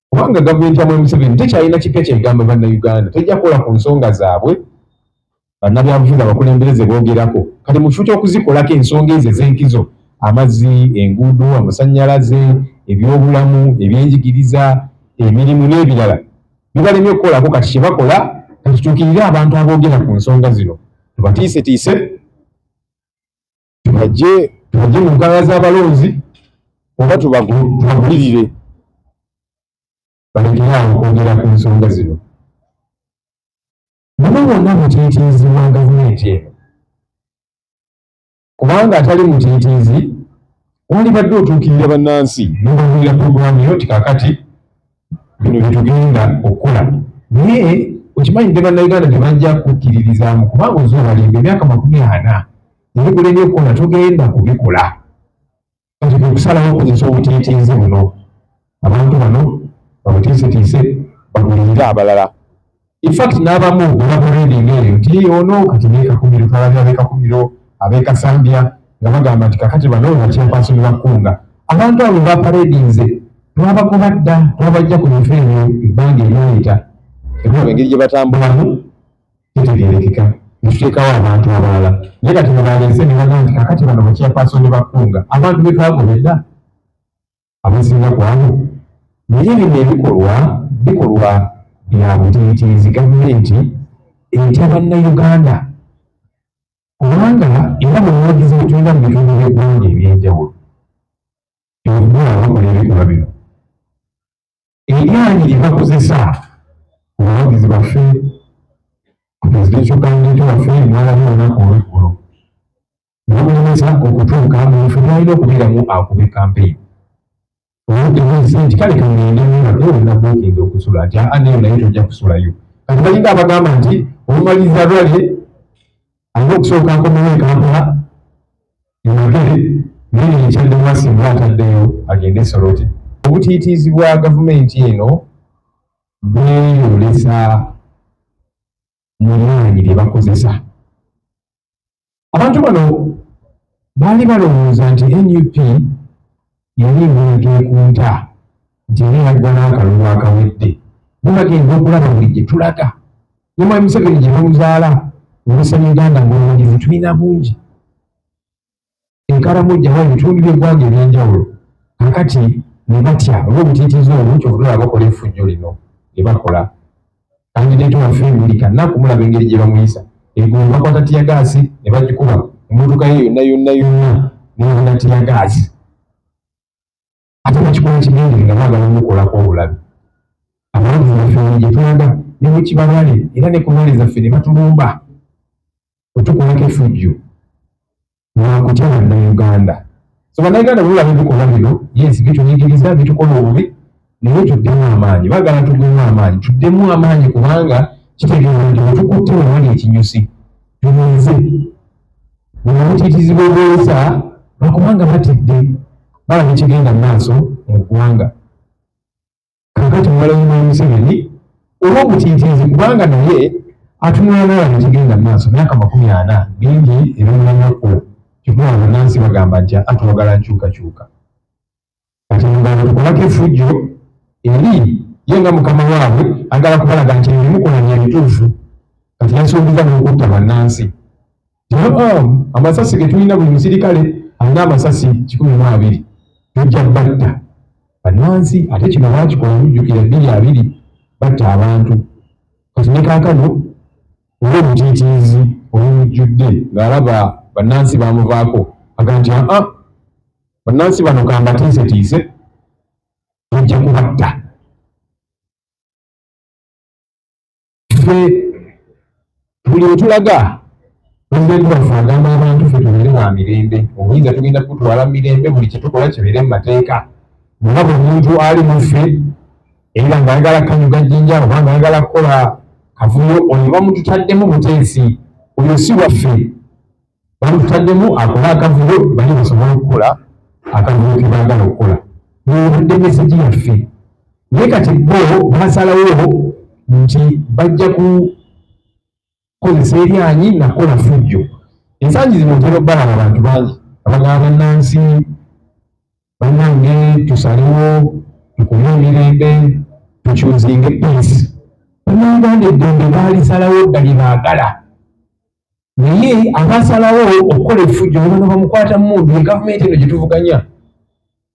kubanga gavumenti ya Museveni tekyalina kipya kyegamba bannayuganda tejja kukola ku nsonga zaabwe bannabyabufuzi abakulembeze boogerako kati mu kifo ky'okuzikolako ensonga ezo ez'enkizo amazzi enguudo amasannyalaze ebyobulamu ebyenjigiriza emirimu n'ebirala bibalemye okukolako kati kye bakola kati tutuukirire abantu aboogera ku nsonga zino tubatiisetiise tubajje mu nkalala z'abalonzi oba tubagulirire balekerawo okwogera ku nsonga zino bano bonna mutiitiizi wa gavumenti eno kubanga atali mutiitiizi wandibadde otuukirira bannansi n'obagulira puroguramu yo ti kaakati bino byetugenda okukola naye okimanyi ne bannayuganda tebajja kukkiririzaamu kubanga ozoobalimba emyaka 40 ebigula ebyokukola togenda kubikola kati kwe kusalawo okozesa obutiitiizi buno abantu bano babutiisetiise bagulirire abalala infact n'abamu babakoledinga eyo nti ono kati beekakumiro twalabya abeekakumiro abeekasambya nga bagamba nti kakati bano bakyempasoni bakkunga abantu abo baparedinze twabagoba dda twabajja ku bifo ebyo ebbanga eryayita ekulaba engeri gye batambulamu kitegeerekeka netuteekawo abantu abalala naye kati nebalense ne bagamba nti kakati bano bakyempasoni bakkunga abantu be twagobedda abasinga ku abo naye bino bikolwa bya butiitiizi gavumenti etya bannayuganda kubanga era mu buwagizi bwetulina mu bitundu by'eggwanga ebyenjawulo ebigula bakola ebikolwa bino eryanyi lye bakozesa ku bawagizi baffe ku presidential candidate waffe mwalabi olunaku olweggulo nebamulemesa okutuuka mu bifo byalina okubeeramu akuba campaign nti kale kangende naye olina bookinga okusula nti neyo naye tojja kusulayo kati balinga abagamba nti olumaliriza lwale alina okusooka nkomewo ekampala emagere naye ekyaddemu asinga ataddeyo agende Soroti. Obutiitiizi bwa gavumenti eno bweyolesa mu lyanyi lye bakozesa. Abantu bano baali balowooza nti NUP yali emulaga ekunta nti era yaggwa n'akalulu akawedde mubagenda okulaba buli gye tulaga nomwami Museveni gye bamuzaala olw'ensanya Uganda ng'obuwagizi tulina bungi enkalamujja wa ebitundu by'eggwanga ebyenjawulo kakati ne batya olw'obutiitiizi obwo kyovulala bakola effujjo lino lye bakola kandideeto waffe buli kannaku mulaba engeri gye bamuyisa egomba bakwata tiyagaasi ne bagikuba emmotoka ye yonna ne babona tiyagaasi ate bakikola kigende nga baagala omukolako obulabi abawagizi baffe gye tulaga ne mu Kibalale era ne ku ŋŋaali zaffe ne batulumba otukolako effujjo nakutya bannayuganda so bannayuganda bulaba ebikolwa bino yes bitunyigiriza bitukola obubi naye tuddemu amaanyi baagala tuggwemu amaanyi tuddemu amaanyi kubanga kitegeeza nti wetukutte wewali ekinyusi tunyumize obutiitiizi bw'obweyisa lwakubanga batidde balaba ekigenda mu maaso mu ggwanga kakati Mwami Museveni olw'obutiitiizi kubanga naye atunula n'alaba ekigenda mu maaso myaka 40 bingi ebimulanya okukola kikula bannansi bagamba nti atwagala nkyukakyuka kati nga tukolako effujjo eri ye nga mukama waabwe agala kubalaga nti ebimukolanya ebituufu kati yasuubiza n'okutta bannansi amasasi ge tulina buli musirikale alina amasasi 12 tujja batta bannansi ate kino baakikola mujjukira 2 batta abantu kati ne kaakano olw'obutiitiizi obumujjudde ng'alaba bannansi bamuvaako aga nti bannansi bano kambatiisetiise tujja kubatta ffe buli wetulaga pulezidenti waffe agamba abantu ffe tubeere ba mirembe, obuyinza tugenda kutwala mirembe, buli kyetukola kibeere mu mateeka. Nga buli muntu ali mu ffe era ng'ayagala kanyuga jjinja oba ng'ayagala kukola kavuyo, oyo bamututaddemu buteesi, oyo si waffe. Bamututaddemu akola akavuyo, bali basobole okukola akavuyo ke baagala okukola. Nebadde meseji yaffe. Naye kati bo basalawo nti bajja kukozesa eryanyi nakola fujjo. Ensangi zino ntera obbalaba abantu bangi abagaba bannansi bannange tusalewo tukole emirembe tukyuzinge peace. Bannayuganda eddembe baalisalawo dda lye baagala. Naye abasalawo okukola effujjo ne bano bamukwata mmundu ye gavumenti eno gye tuvuganya.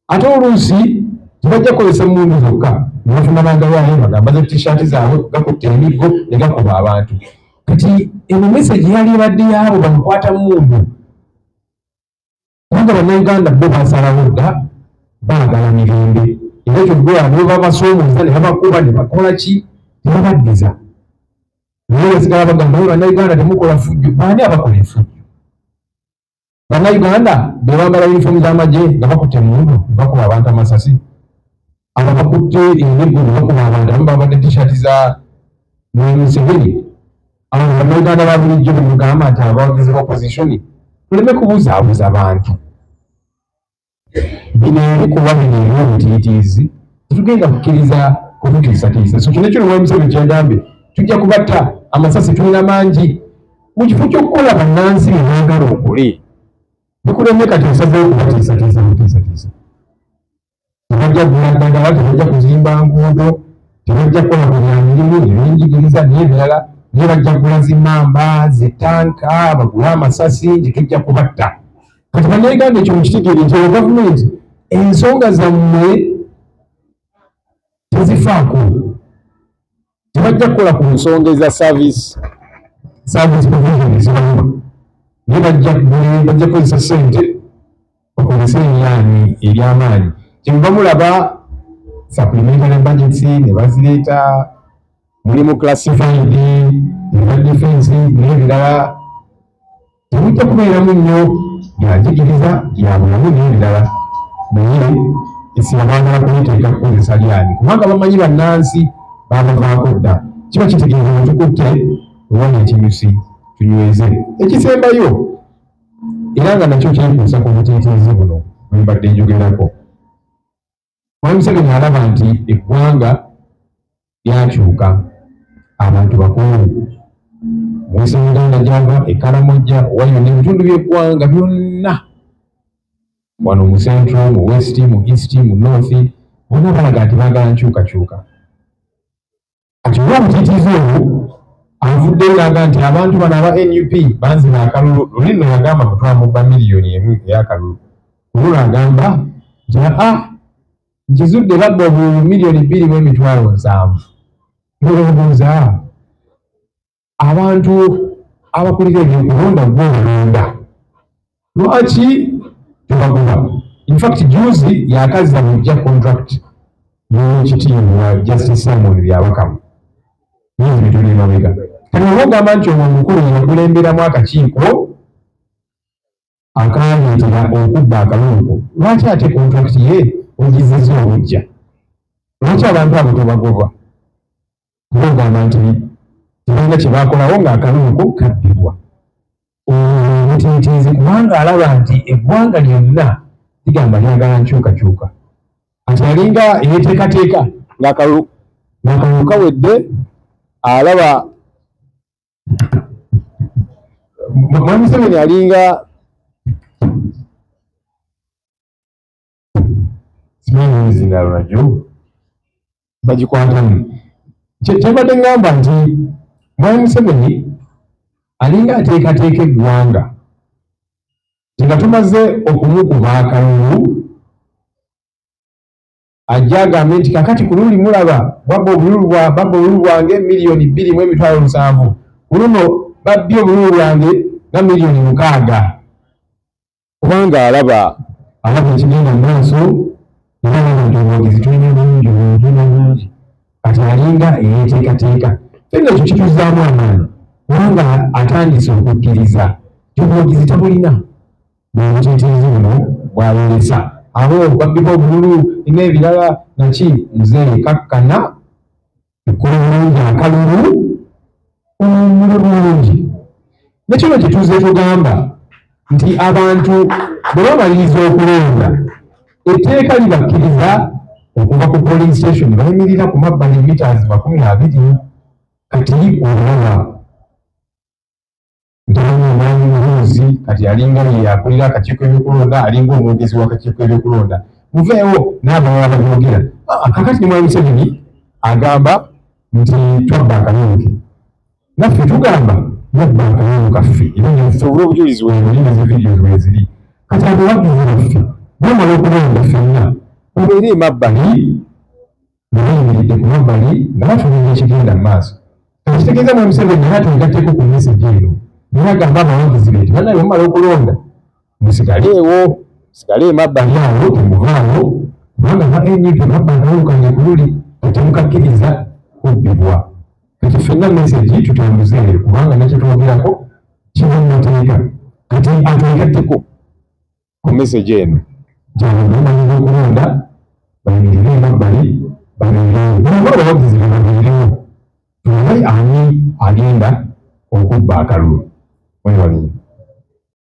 Ate oluusi tebajja kukozesa mmundu zokka, ne bafuna bangalwayo bagamba ze t-shirt zaabwe gakutte emiggo ne gakuba abantu. Kati eno message yali ebadde yaabo bamukwata mmundu. Kubanga bannayuganda bo basalawo dda baagala mirembe. Era ekyo gwe abo babasoomooza ne babakuba ne bakola ki ne babaddiza. Naye basigala bagamba naye bannayuganda temukola fujjo. Baani abakola effujjo? Bannayuganda be bambala yunifoomu z'amagye nga bakutte emmundu bakuba abantu amasasi. Abo bakutte emiggo ne bakuba abantu abamu babadde t-shirt za Museveni. Abo bannayuganda ba bulijjo be mugamba nti abawagizi ba opposition tuleme kubuzaabuza abantu. Bino ebikuba bino eby'obutiitiizi tetugenda kukkiriza kubutiisatiisa. So kino ekyo Museveni kyagambye tujja kubatta amasasi tulina mangi. Mu kifo ky'okukola bannansi bye baagala okole bikuleme kati osazeewo kubatiisatiisa butiisatiisa. Tebajja kugula ddagala, tebajja kuzimba nguudo, tebajja kukola ku bya mirimu ebyenjigiriza n'ebirala, naye bajja kugula zimmamba, zitanka, bagule amasasi nti tujja kubatta. Kati bannayuganda ekyo mukitegeere nti gavumenti ensonga zammwe tezifaako. Tebajja kukola ku nsonga eza service provision ezibawa. Naye bajja kukozesa ssente okozesa emyanyi ery'amaanyi. Kyemuva mulaba supplementary budgets ne bazireeta, mulimu classified, eba defense n'ebirala. Temujja kubeeramu nnyo byajigiriza byabulamu n'ebirala. Naye essira baagala kubiteeka kukozesa lyanyi kubanga bamanyi bannansi babavaako dda. Kiba kitegeeza nga tukutte oba ekinyusi tunyweze. Ekisembayo era nga nakyo kyekuusa ku butiitiizi buno bwe mbadde njogerako. Museveni alaba nti eggwanga lyakyuka, abantu bakulu mwesi Uganda gyava Ekkaramojja wayo n'ebitundu by'eggwanga byonna wano mu Central, mu West, mu East, mu North bonna balaga nti baagala nkyukakyuka. Kati olw'obutiitiizi obwo avuddeyo n'agamba nti abantu bano aba NUP banzina akalulu. Luli nno yagamba mutwamubba miliyoni emu ey'akalulu. Olwo agamba nti nkizudde labba miliyoni 2.7. Olowooza abantu abakulira ebyokulonda gw'olonda lwaki tebagoba? In fact juzi yakaza mujja contract y'ekitiibwa Justice Simon Byabakamu myezi mituli emabega. Kati oba ogamba nti omwo omukulu yakulemberamu akakiiko akaleetera okubba akalulu, lwaki ate contract ye ogizizza obujja? Lwaki abantu abo tobagoba? Kuba ogamba nti tebanga kye baakolawo ng'akalulu kabbibwa. Obutiitiizi kubanga alaba nti eggwanga lyonna ligamba lyagala nkyukakyuka. Ati alinga eyeteekateeka ng'akalulu kawedde, alaba Museveni alinga simanyi zina lwajjo bagikwatamu. Kyembadde ngamba nti Museveni alinga ateekateeka eggwanga nga tumaze okumukuba akalulu ajja agambe nti kakati ku luli mulaba babba obululu bwange miliyoni 2.7, ku luno babbye obululu bwange nga miliyoni 6. Kubanga alaba ekigenda mu maaso era alaba nti obuwagizi tulina bungi. Kati alinga eyeteekateeka. Fenna ekyo kituzaamu amaanyi kubanga atandise okukkiriza obuwagizi tabulina Obutitiizi buno bwayolesa abo babbika obululu n'ebirala naki nze kakkana ekkola bulungi akalulu omululu bulungi nekino kituuze tugamba nti abantu bwe bamaliriza okulonda etteeka libakkiriza okuva ku polling station bayimirira ku mabbali meters 20 kati olaba ntamu omwami muhuuzi kati alinga yakulira akakiiko ebyokulonda alinga omwogezi w'akakiiko ebyokulonda muveewo n'abalala babyogera kakati ne mwami Museveni agamba nti twabba akalonge naffe tugamba yabba akalonge kaffe era nsobola obujulizi weebuli nezividiyo weziri kati abawagizi baffe bamala okulonda ffenna mubeere emabbali nga bayimiridde ku mabbali nga batunulira ekigenda mu maaso kitegeeza mwami Museveni natungatteko ku mesegi eno naye agamba abawagizi be nti banaye bamala okulonda musigaleewo musigale emabbali awo temuvaawo kubanga ba NUP babba akalonge kululi temukakkiriza kubbibwa kati ffenna mesegi tutambuze eyo kubanga nakyo twogerako kimumateeka kati atwegatteko ku mesegi eno gyabamaliza okulonda bayimirire emabbali babeerewo baba abawagizi be babeerewo tumanyi ani agenda okubba akalulu mwewaliyo